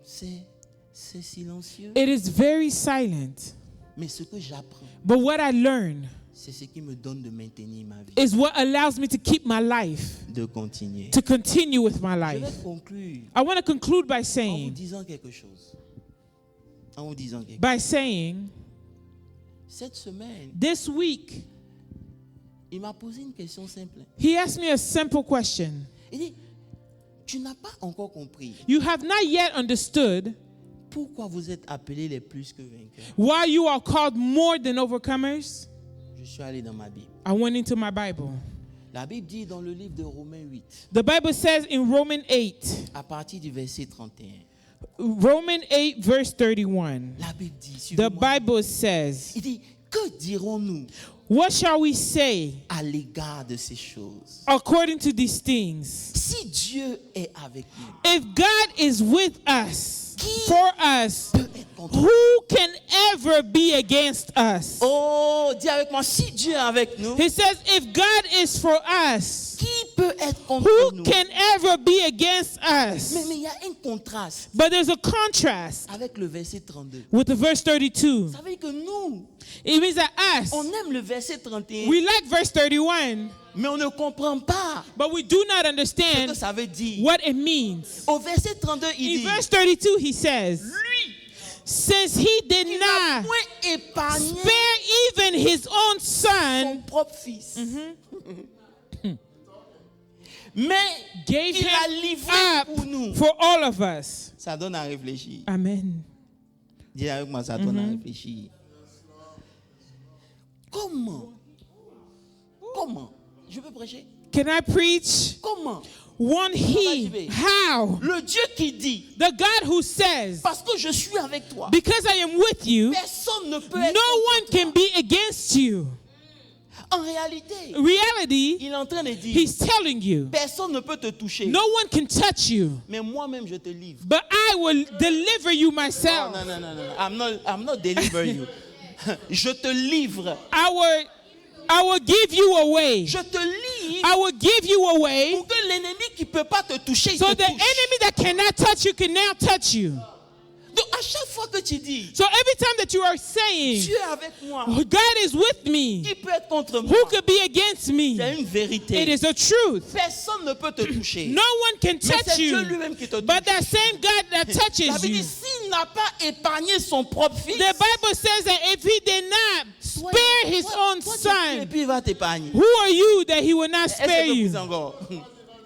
C'est silencieux. It is very silent. Mais ce que j'apprends, But what I learn c'est ce qui me donne de maintenir ma vie, is what allows me to keep my life, de continuer. to continue with my Je life. vais conclure I want to conclude by en vous saying, disant quelque chose. En vous disant quelque chose. by saying, Cette semaine, this week, il m'a posé une question simple. he asked me a simple question. Il dit, tu n'as pas encore compris You have not yet understood pourquoi vous êtes appelés les plus que vainqueurs. why you are called more than overcomers. Je suis allé dans ma Bible. I went into my Bible. La Bible dit dans le livre de Romains 8, The Bible says in Romans 8, à partir du verset 31, Romans 8 verse 31, la Bible dit, the suivez-moi, Bible says, il dit, que dirons-nous what shall we say à l'égard de ces choses? according to these things? Si Dieu est avec nous, If God is with us, for us, peut être contre nous. who can ever be against us? Oh, dis avec moi, si Dieu est avec nous, He says, if God is for us, qui peut être contre who nous? can ever be against us? Mais il y a un contraste But there's a contrast avec le verset 32. with the verse 32. Ça veut dire que nous, It means that us, on aime le verset 31, we like verse 31, mais on ne comprend pas but we do not ce que understand ça veut dire. what it means. Au verset 32, il In dit, verse 32, he says, lui, since he did il n'a not point épargné spare even his own son son, propre fils, mais gave il a him livré up pour nous. for all of us. Ça donne à réfléchir. Amen. Dis avec moi, ça donne à réfléchir. Comment? Je peux prêcher? Can I preach? Comment? Won't he? How? Le Dieu qui dit, The God who says, parce que je suis avec toi, because I am with you, personne ne peut être no contre one can be against you. En réalité, Reality, il est en train de dire, he's telling you, personne ne peut te toucher, no one can touch you, mais moi-même je te livre. but I will deliver you Oh, myself. non. I'm not delivering you. Je te livre. I will give you away. Je te livre I will give you away pour que l'ennemi qui ne peut pas te toucher, il so te the touche. enemy that cannot touch you can now touch you. Donc à chaque fois que tu dis, So every time that you are saying, Dieu est avec moi, God is with me, qui peut être contre moi? who could be against me? C'est une vérité. It is the truth. Personne ne peut te toucher. No one can Mais touch c'est Dieu you. lui-même qui te touche. But that same God that La touches Bible you. dit, s'il n'a pas épargné son propre fils, The Bible says that if he did not spare his own et son, puis il va t'épargner. who are you that he will not Est-ce spare que you? vous encore?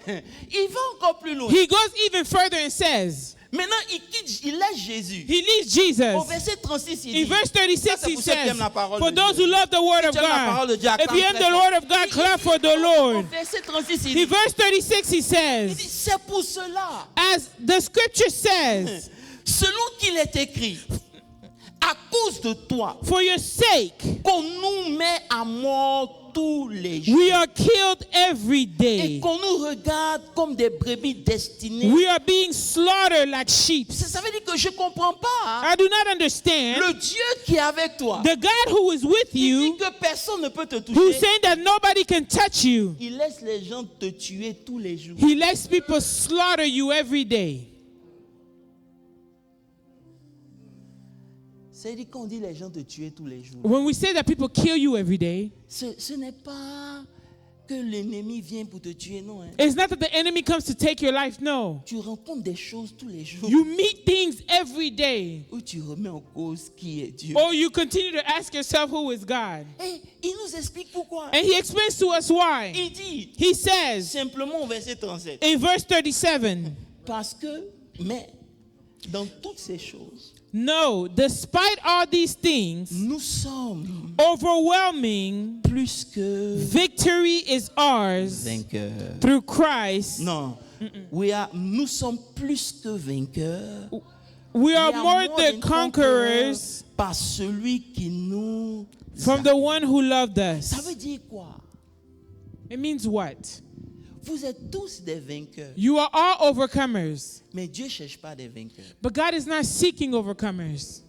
Il va encore plus loin. He goes even further and says, Maintenant, il laisse Jésus. he leaves Au Jesus. verset 36, il In dit, verse 36, he pour ceux qui says, aiment la parole for de those Dieu. who love the word of Si tu aimes la parole de God, Dieu, if you am acclame the Lord of God, clap for the au Lord. verset 36, il In dit, verse 36, he il says, dit, c'est pour cela, as the scripture says, selon qu'il est écrit, à cause de toi, for your sake, qu'on nous met à mort tous les jours. we are killed every Et day. qu'on nous regarde comme des brebis destinées. We are being slaughtered like sheep. Ça veut dire que je ne comprends pas. I do not understand. Le Dieu qui est avec toi, The God who is with il dit you, que personne ne peut te who's toucher. saying that nobody can touch you, Il laisse les gens te tuer tous les jours. he lets people slaughter you every day. C'est-à-dire qu'on dit les gens te tuer tous les jours. When we say that people kill you every day, Ce n'est pas que l'ennemi vient pour te tuer, non. Hein. it's not that the enemy comes to take your life, no. Tu rencontres des choses tous les jours You meet things every day. où tu remets en cause qui est Dieu. Or you continue to ask yourself, who is God? Et il nous explique pourquoi. And he explains to us why. Il dit He says simplement au verset 37. in verse 37, Parce que, mais, dans toutes ces choses, no, despite all these things, nous sommes overwhelming plus que victory is ours vainqueurs. through Christ. Non, nous sommes plus que vainqueurs. We are We are more than conquerors par celui qui nous from the one who loved us. Ça veut dire quoi? It means what? Vous êtes tous des vainqueurs. You are all overcomers. Mais Dieu ne cherche pas des vainqueurs. But God is not seeking overcomers.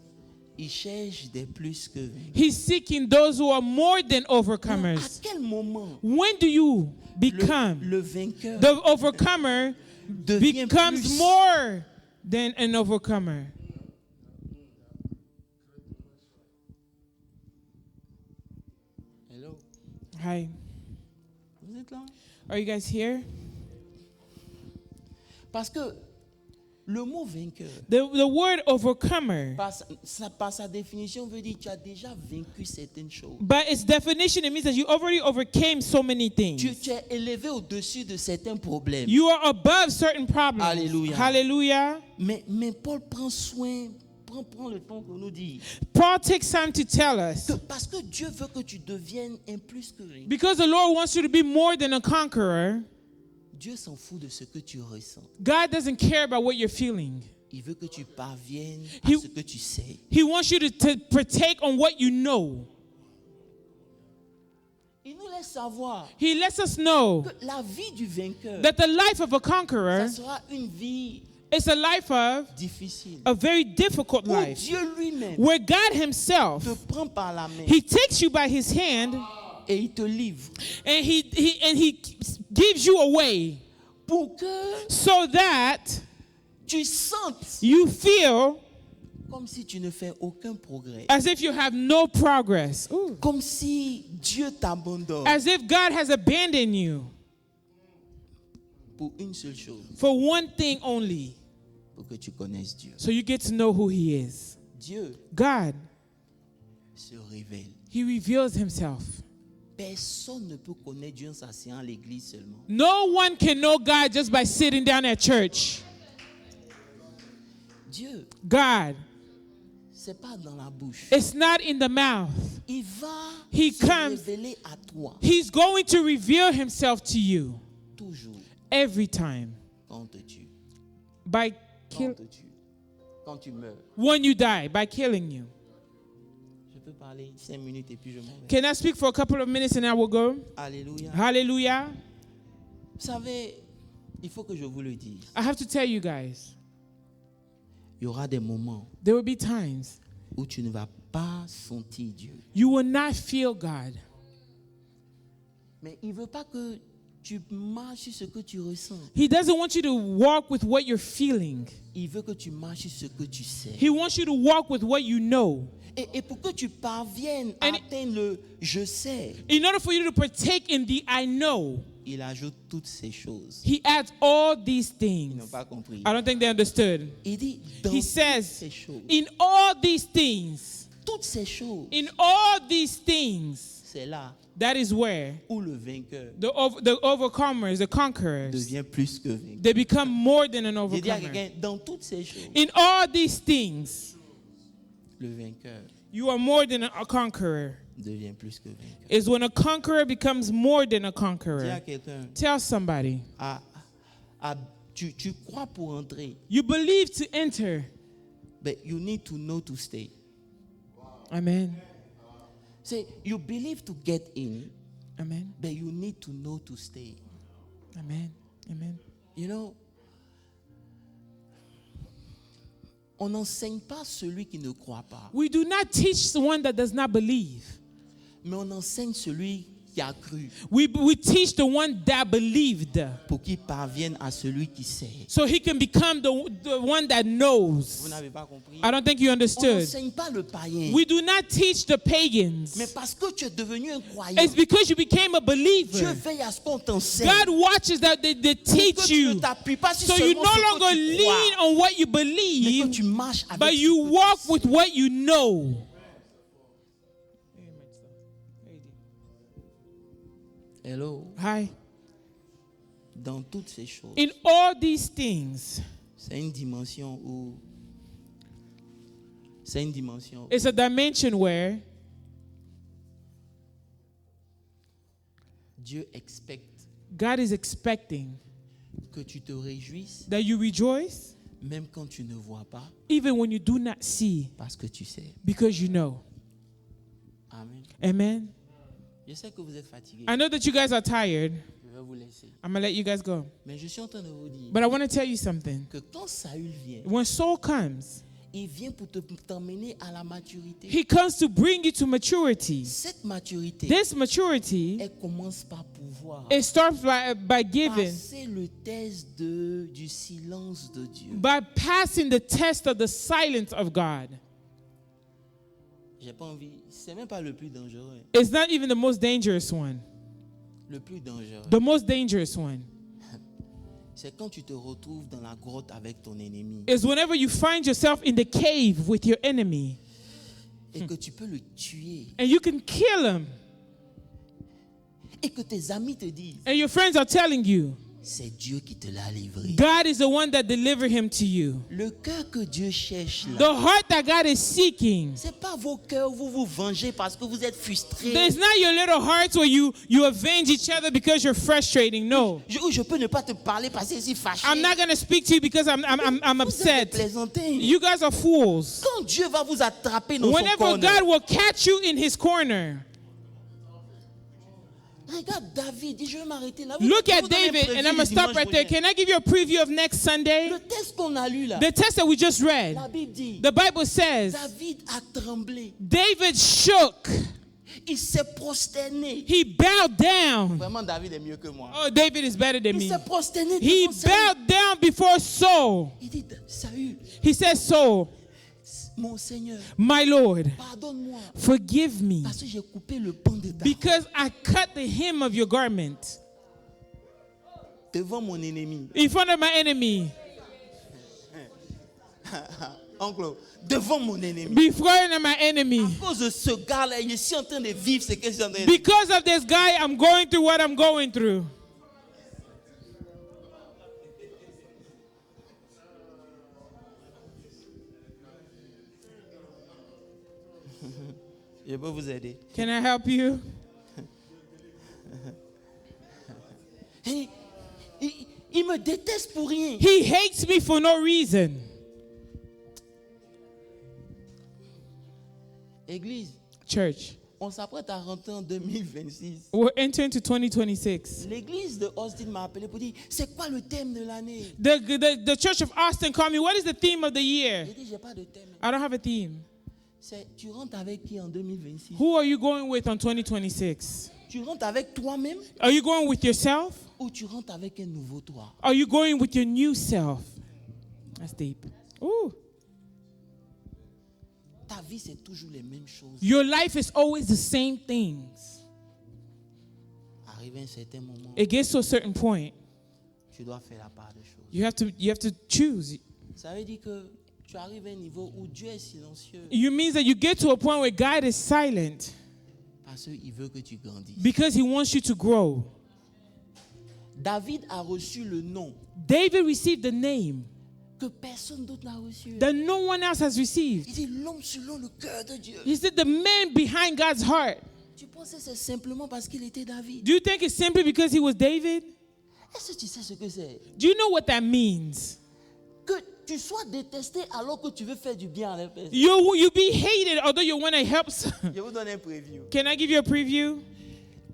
Il cherche des plus que vainqueurs. He's seeking those who are more than À overcomers. quel moment When do you become? le vainqueur The overcomer devient becomes plus more than an overcomer. Hello? Hi. Vous êtes là? Are you guys here? Parce que le mot vainqueur, The word overcomer, par sa définition, veut dire que tu as déjà vaincu certaines choses. by its definition, it means that you already overcame so many things. Tu es élevé au-dessus de certains problèmes. You are above certain problems. Hallelujah. Hallelujah. Mais Paul prend prend le temps pour nous dire. Paul takes time to tell us. Parce que Dieu veut que tu deviennes un plus que rien. Because the Lord wants you to be more than a conqueror. Dieu s'en fout de ce que tu ressens. God doesn't care about what you're feeling. Il veut que tu parviennes à ce que tu sais. He wants you to partake on what you know. Il nous laisse savoir. He lets us know que la vie du vainqueur, that the life of a conqueror, ça sera une vie it's a life of difficile. A very difficult life. Dieu lui-même where God himself, te prend par la main. He takes you by his hand et il te livre. And he gives you away. Pour que so that tu sentes you feel comme si tu ne fais aucun progrès. As if you have no progress. Ooh. Comme si Dieu t'abandonne. As if God has abandoned you. Pour une seule chose. For one thing only. Pour que tu connaisses Dieu. So you get to know who he is. Dieu. God. Se révèle. He reveals himself. Personne ne peut connaître Dieu en s'asseyant à l'église seulement. No one can know God just by sitting down at church. Dieu. God. C'est pas dans la bouche. It's not in the mouth. Il va se révéler à toi. He's going to reveal himself to you. Toujours. Every time. Quand on te tue. By quand tu meurs. When you die, by killing you. Je peux parler 5 minutes et puis je m'en vais. Can I speak for a couple of minutes and I will go? Alléluia. Hallelujah. Vous savez, il faut que je vous le dise. I have to tell you guys. Il y aura des moments there will be times où tu ne vas pas sentir Dieu. You will not feel God. Mais il veut pas que tu marches sur ce que tu ressens. He doesn't want you to walk with what you're feeling. Il veut que tu marches sur ce que tu sais. He wants you to walk with what you know. Et pour que tu parviennes à atteindre le je sais. In order for you to partake in the I know. Il ajoute toutes ces choses. He adds all these things. Ils n'ont pas compris. I don't think they understood. Il dit dans He says, ces choses, in all these things, toutes ces choses, in all these things, c'est là that is where où le vainqueur, the overcomers, the conquerors, devient plus que vainqueur. They become more than an J'ai dit à overcomer. quelqu'un, dans toutes ces choses, In all these things, le vainqueur you are more than a conqueror. Devient plus que vainqueur. Is when a conqueror becomes more than a Dis conqueror. à quelqu'un, Tell somebody. Tu crois pour entrer. You believe to enter. But you need to know to stay. Amen. Say, you believe to get in. Amen. But you need to know to stay. Amen. Amen. You know, on n'enseigne pas celui qui ne croit pas. We do not teach the one that does not believe. Mais on enseigne celui qui a cru. We teach the one that believed. Pour qu'il parvienne à celui qui sait. So he can become the one that knows. Vous n'avez pas compris? I don't think you understood. On n'enseigne pas le païen. We do not teach the pagans. Mais parce que tu es devenu un croyant. It's because you became a believer. Dieu veille à ce qu'on t'enseigne. God watches that they teach you. So you no longer lean on what you believe, but you walk with what you know. Hello. Hi. Dans toutes ces choses. In all these things. C'est une dimension où. C'est une dimension. It's a dimension where. Dieu expecte. God is expecting. Que tu te réjouisses. That you rejoice. Même quand tu ne vois pas. Even when you do not see. Parce que tu sais. Because you know. Amen. Amen. Je sais que vous êtes fatigués. I know that you guys are tired. Je vais vous laisser. I'm going to let you guys go. Mais je suis en train de vous dire. But I want to tell you something. Que quand Saül vient. When Saul comes. Il vient pour t'emmener à la maturité. He comes to bring you to maturity. Cette maturité. This maturity. Elle commence par pouvoir. It starts by giving. Passer le test du silence de Dieu. By passing the test of the silence of God. J'ai pas envie. C'est même pas le plus dangereux. It's not even the most dangerous one. Le plus dangereux. The most dangerous one. C'est quand tu te retrouves dans la grotte avec ton ennemi. Is whenever you find yourself in the cave with your enemy. Et que tu peux le tuer. And you can kill him. Et que tes amis te disent. And your friends are telling you. c'est Dieu qui te l'a livré. God is the one that delivered him to you. Le cœur que Dieu cherche là, The heart that God is seeking. c'est pas vos cœurs, vous vous vengez parce que vous êtes frustrés. It's not your little hearts where you avenge each other because you're frustrating. No. Je peux ne pas te parler parce que je suis fâché. I'm not going to speak to you because I'm upset. You guys are fools. Quand Dieu va vous attraper dans son Whenever corner. God will catch you in his corner. Regarde David, je vais m'arrêter là. Look at David, and I'm going to stop right there. Can I give you a preview of next Sunday? Le texte qu'on a lu là. The text that we just read. La Bible dit. The Bible says. David a tremblé. David shook. Il s'est prosterné. He bowed down. Vraiment, David est mieux que moi. Oh, David is better than me. Il s'est prosterné. He bowed down before Saul. Il dit, Saül. He says, Saul. Mon Seigneur, my Lord, pardonne-moi, forgive me, parce que j'ai coupé le pan de ta because I cut the hem of your garment devant mon ennemi. In front of my enemy. Oncle, devant mon ennemi. Before my enemy. À cause de ce gars-là, je suis en train de vivre ce que je suis en train de vivre. Because of this guy, I'm going through what I'm going through. Je peux vous aider. Can I help you? Il me déteste pour rien. He hates me for no reason. Église. Church. On s'apprête à rentrer en 2026. We're entering to 2026. L'église de Austin m'a appelé pour dire, c'est quoi le thème de l'année? The church of Austin called me, what is the theme of the year? J'ai dit, j'ai pas de thème. I don't have a theme. Tu rentres avec qui en 2026? Who are you going with on 2026? Tu rentres avec toi-même? Are you going with yourself? Ou tu rentres avec un nouveau toi? Are you going with your new self? That's deep. Ooh. Ta vie, c'est toujours les mêmes choses. Your life is always the same things. Arrivé à un certain moment, It gets to a certain point. tu dois faire la part des choses. You have to choose. Ça veut dire que tu arrives à un niveau où Dieu est silencieux. You means that you get to a point where God is silent Parce qu'il veut que tu grandisses. because he wants you to grow. David a reçu le nom David received the name que personne d'autre n'a reçu. that no one else has received. Il dit l'homme selon le cœur de Dieu. He said the man behind God's heart. Tu penses que c'est simplement parce qu'il était David? Do you think it's simply because he was David? Est-ce que tu sais ce que c'est? Do you know what that means? Que tu sois détesté alors que tu veux faire du bien à la personne. You be hated although you want to help. Je vous donne un preview. Can I give you a preview?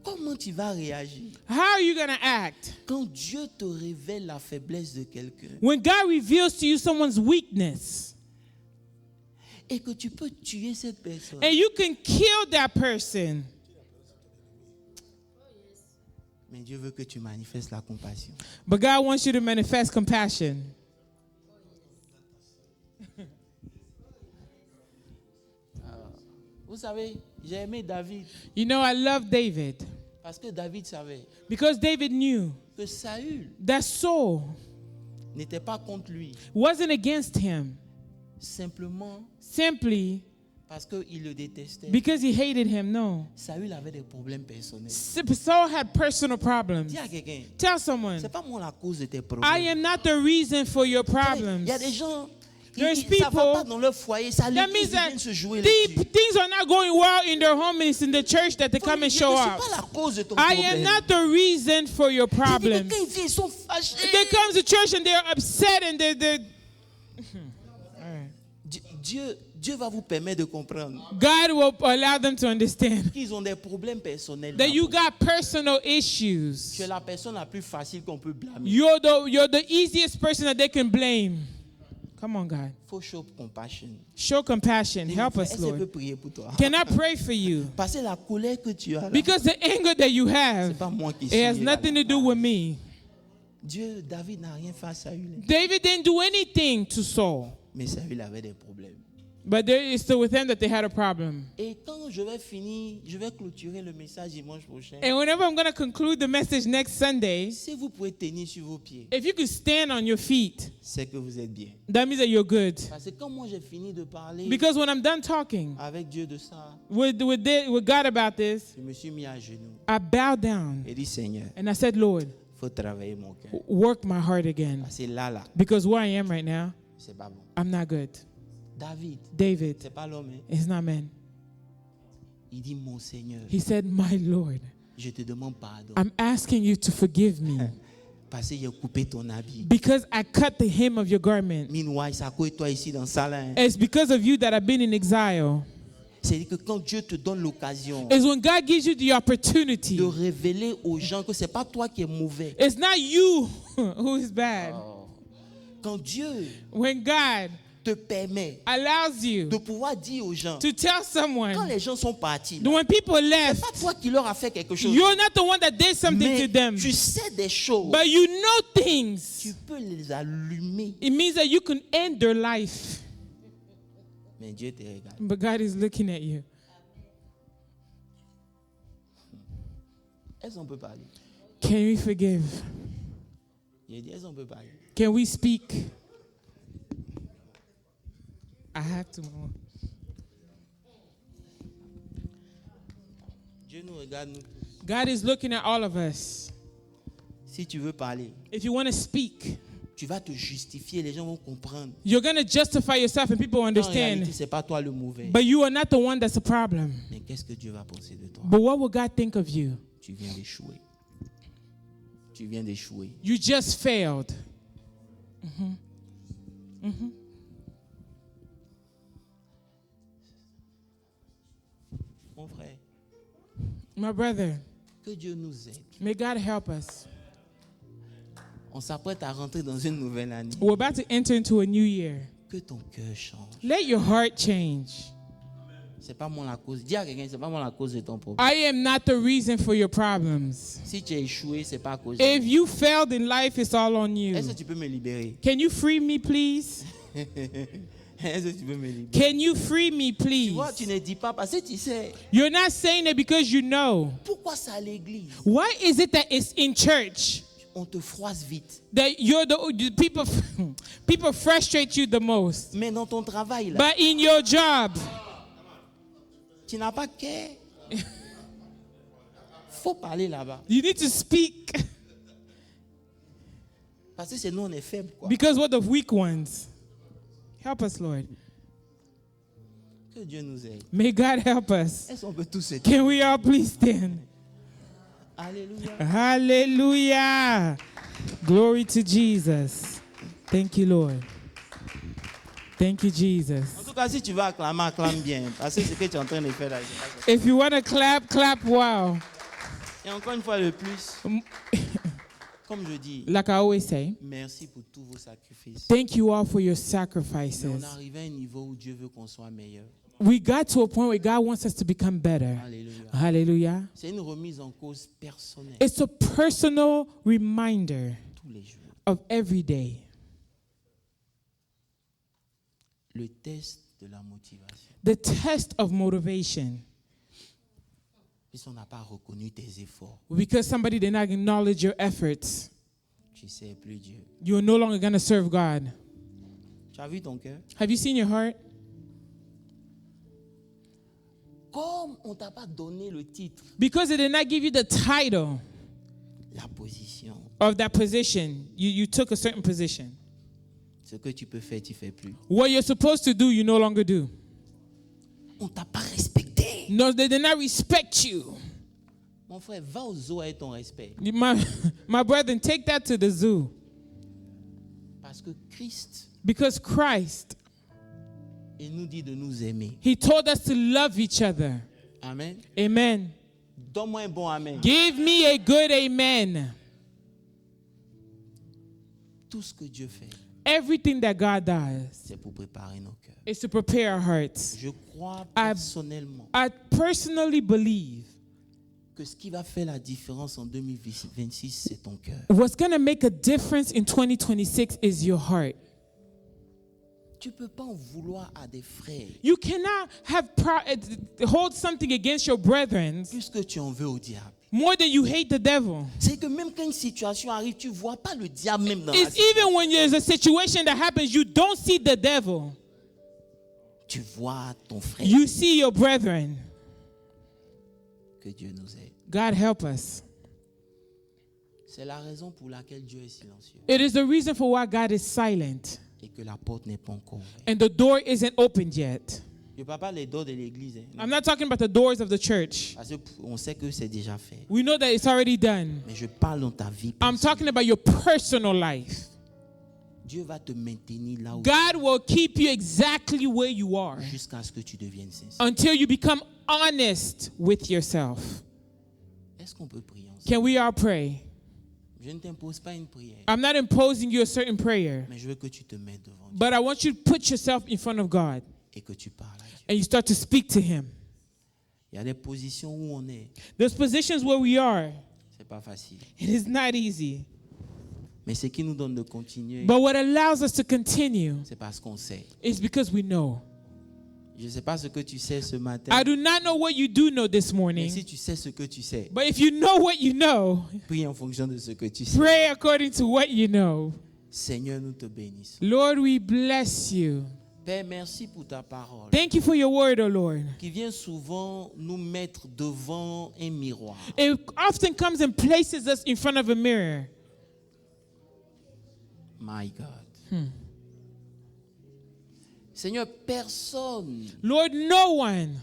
Comment tu vas réagir How are you going to act quand Dieu te révèle la faiblesse de quelqu'un when God reveals to you someone's weakness et que tu peux tuer cette personne? and you can kill that person? Mais Dieu veut que tu manifestes la compassion. But God wants you to manifest compassion. Vous savez, j'ai aimé David You know, I love David parce que David savait because David knew que Saül that Saul n'était pas contre lui wasn't against him simplement simply parce qu'il le détestait. because he hated him. No. Saül avait des problèmes personnels. Saul had personal problems. Dis à quelqu'un, Tell someone, c'est pas moi la cause de tes I problèmes. am not the reason for your Il problems. y a des gens, There's ça va people- pas dans leur foyer, ça That l'église, means ils that viennent se jouer là-dessus. things are not going well in their home. It's in the church that they come and Je show ne suis up. pas la cause de ton I problème. am not the reason for your J'ai dit que problems. quand ils viennent, ils sont fâchés. They come to church and they're upset and they're Dieu va vous permettre de comprendre God will allow them to understand qu'ils ont des problèmes personnels. that you d'abord. got personal issues. Tu es la personne la plus facile qu'on peut blâmer. You're the easiest person that they can blame. Come on, God. Il faut show compassion. Show compassion. Help us, Est-ce que je peux Lord. prier pour toi? Can I pray for you? Parce que la colère que tu as là, Because the anger that you c'est have, pas moi qui it has suis nothing to do with me. David n'a rien fait à Saül. David didn't do anything to Saul. Mais Saül avait des problèmes. But there is still with him that they had a problem. Et quand je vais clôturer le message dimanche prochain. And whenever I'm going to conclude the message next Sunday, Si vous pouvez tenir sur vos pieds, if you can stand on your feet, c'est que vous êtes bien. that means that you're good. Parce que quand moi j'ai fini de parler Because when I'm done talking avec Dieu de ça, with God about this, je me suis mis à genoux I bowed down et dit Seigneur, and I said, Lord, faut travailler mon cœur. Work my heart again. C'est là. Because where I am right now, c'est pas bon. I'm not good. David. C'est pas l'homme. It's not man. Il dit, mon Seigneur. He said, my Lord. Je te demande pardon. I'm asking you to forgive me. Parce que j'ai coupé ton habit. Because I cut the hem of your garment. Meanwhile, c'est à cause de toi ici dans salle. It's because of you that I've been in exile. C'est que quand Dieu te donne l'occasion It's when God gives you the opportunity de révéler aux gens que c'est pas toi qui es mauvais. It's not you who is bad. Quand Dieu when God te permet allows you de pouvoir dire aux gens, to tell someone, quand les gens sont partis, when people left, c'est pas toi qui leur a fait quelque chose. You're not the one that did something Mais to them. tu sais des choses. But you know things. Tu peux les allumer. It means that you can end their life. Mais Dieu te regarde. But God is looking at you. Est-ce qu'on peut parler? Can we forgive? J'ai dit, est-ce qu'on peut parler? Can we speak? I have to more. Dieu nous regarde nous. God is looking at all of us. Si tu veux parler, if you want to speak, tu vas te justifier, les gens vont comprendre. You're going to justify yourself and people understand. En réalité, c'est pas toi le mauvais. But you are not the one that's the problem. Mais qu'est-ce que Dieu va penser de toi? But what will God think of you? Tu viens d'échouer. Tu viens d'échouer. You just failed. Mon frère, My brother, que Dieu nous aide. may God help us. On s'apprête à rentrer dans une nouvelle année. We're about to enter into a new year. Que ton cœur change. Let your heart change. C'est pas moi la cause. Dis à quelqu'un, c'est pas moi la cause de ton problème. I am not the reason for your problems. Si tu as échoué, c'est pas à cause de If moi. you failed in life, it's all on you. Est-ce que tu peux me libérer? Can you free me, please? Est-ce que tu peux me libérer? Can you free me, Tu please? vois, tu ne dis pas parce que tu sais. You're not saying it because you know. Pourquoi c'est à l'église? Why is it that it's in church On te froisse vite. that you're the people? People frustrate you the most. Mais dans ton travail là, But in your job, tu n'as pas qu'à. Faut parler là-bas. you need to speak Parce que c'est nous on est faibles quoi. because we're the weak ones. Help us, Lord. Que Dieu nous aide. May God help us. Est-ce qu'on peut tous se Can we all please stand? Alléluia. Hallelujah. Glory to Jesus. Thank you, Lord. Thank you, Jesus. En tout cas, si tu veux acclamer, acclame bien. Parce que ce que tu es en train de faire là, c'est pas If you want to clap, clap wow. Et encore une fois de plus, comme je dis, Like I always say, merci pour tous vos sacrifices. thank you all for your Mais sacrifices. on est arrivé à un niveau où Dieu veut qu'on soit meilleur. We got to a point where God wants us to become better. Alléluia. Hallelujah. C'est une remise en cause personnelle It's a personal reminder tous les jours. of every day. Le test de la motivation. The test of motivation. Puisqu'on n'a pas reconnu tes efforts, Because somebody did not acknowledge your efforts, tu ne sais plus Dieu. you're no longer going to serve God. Tu as vu ton cœur? Have you seen your heart? Comme on ne t'a pas donné le titre, Because it did not give you the title la position, of that position. You took a certain position. ce que tu peux faire, tu ne fais plus. What you're supposed to do, you no longer do. On ne t'a pas respecté. No, they did not respect you. Mon frère, va au zoo avec ton respect. My brethren, take that to the zoo. Parce que Christ, Because Christ, il nous dit de nous aimer. He told us to love each other. Amen. Amen. Donne-moi un bon amen. Give me a good amen. Tout ce que Dieu fait, Everything that God does c'est pour préparer nos cœurs. is to prepare our hearts. Je crois I- personnellement I personally believe que ce qui va faire la différence en 2026, c'est ton cœur. what's going to make a difference in 2026 is your heart. Tu ne peux pas en vouloir à des frères You cannot hold something against your brethren plus que tu en veux au diable. more than you hate the devil. C'est que même quand une situation arrive, tu ne vois pas le diable même dans la It's situation. even when there's a situation that happens, you don't see the devil. Tu vois ton frère. You see your brethren. Que Dieu nous aide. God help us. C'est la raison pour laquelle Dieu est silencieux. It is the reason for why God is silent. Et que la porte n'est pas encore ouverte. And the door isn't opened yet. Je ne parle pas des doors de l'église. I'm not talking about the doors of the church. Parce qu'on sait que c'est déjà fait. We know that it's already done. Mais je parle dans ta vie. I'm talking about your personal life. Dieu va te maintenir là où God will keep you exactly where you are jusqu'à ce que tu deviennes sincère. until you become honest with yourself. Est-ce qu'on peut prier ensemble? Can we all pray? Je ne t'impose pas une prière. I'm not imposing you a certain prayer, Mais je veux que tu te mettes devant Dieu but I want you to put yourself in front of God et que tu parles à Dieu. and you start to speak to Him. Il y a des positions où on est. There's positions where we are. C'est pas facile. It is not easy. Mais ce qui nous donne de continuer, But what allows us to continue c'est parce qu'on sait. is because we know. Je ne sais pas ce que tu sais ce matin. I do not know what you do know this Mais morning, si tu sais ce que tu sais, but if you know what you know, prie en fonction de ce que tu sais. pray according to what you know. Seigneur, nous te bénissons. Lord, we bless you. Père, merci pour ta parole Thank you for your word, O Lord. qui vient souvent nous mettre devant un miroir. It often comes and places us in front of a mirror. My God. Seigneur, personne Lord, no one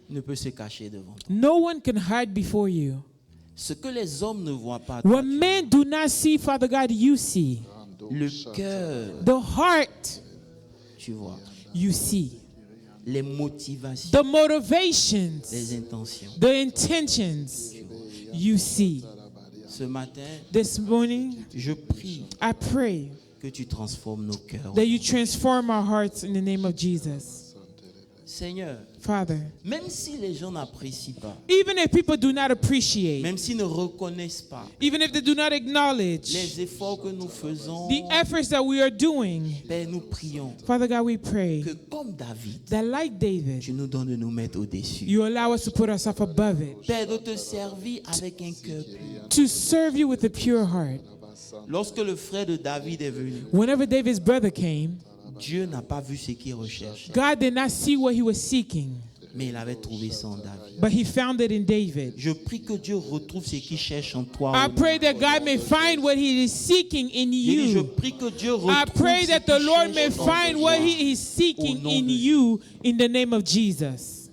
ne peut se cacher devant toi. No one can hide before you. Ce que les hommes ne voient pas, toi, What tu men do not see, Father God, you see. vois. Le cœur, The heart, tu vois. you see. Les motivations, The motivations, les intentions. the intentions, you see. Ce matin, This morning, je prie I pray que tu transformes nos cœurs. that you transform our hearts in the name of Jesus. Seigneur, Father, même si les gens n'apprécient pas, even if people do not appreciate, même s'ils ne reconnaissent pas even if they do not acknowledge les efforts que nous faisons, the efforts that we are doing, Père, nous prions Father God, we pray que comme David, that like David, tu nous donnes de nous mettre au-dessus. you allow us to put ourselves above it, Père, de te servir avec un cœur pur. to serve you with a pure heart. Lorsque le frère de David est venu, Whenever David's brother came, Dieu n'a pas vu ce qu'il recherchait, God did not see what he was seeking, mais il avait trouvé ça en David. but he found it in David. Je prie que Dieu retrouve ce qu'il cherche en toi. I au nom. pray that God may find what he is seeking in J'ai dit, je you. prie que Dieu retrouve I pray ce that the qu'il Lord may cherche en find what toi. he is seeking Au nom in de you in the name of Jesus.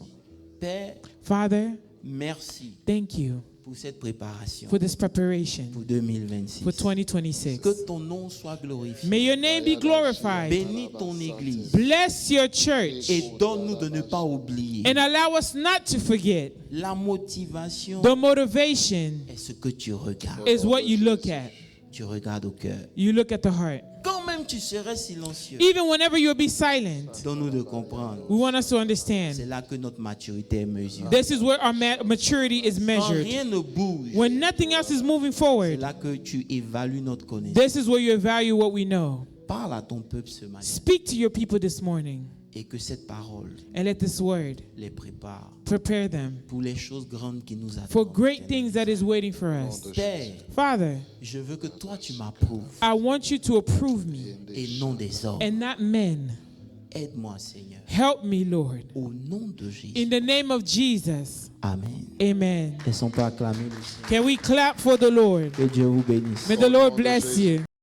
Père, Father, merci thank you pour cette préparation for this preparation pour 2026. for 2026. Que ton nom soit glorifié. May your name be glorified. Bénis ton église Bless your church et donne-nous de ne pas oublier. and allow us not to forget La motivation the motivation est ce que tu regardes. is what you look at. Tu regardes au cœur. You look at the heart. Quand même tu serais silencieux, Even whenever you'll be silent, donne-nous de comprendre. we want us to C'est understand. là que notre maturité est mesurée. This is where our maturity is Quand measured. rien ne bouge, When nothing else is moving c'est forward, là que tu évalues notre connaissance. this is where you evaluate what we know. Parle à ton peuple ce matin Speak to your people this morning et que cette parole and let this word les prépare prepare them pour les choses grandes qui nous attendent. for great things that is waiting for us. Père, Father, je veux que toi tu m'approuves I want you to approve me et non des hommes. and not men. Aide-moi, Seigneur. Help me, Lord. Au nom de Jésus. In the name of Jesus, Amen. amen. Laissons pas acclamer le Seigneur. Can we clap for the Lord? Que Dieu vous bénisse. May the Lord bless you.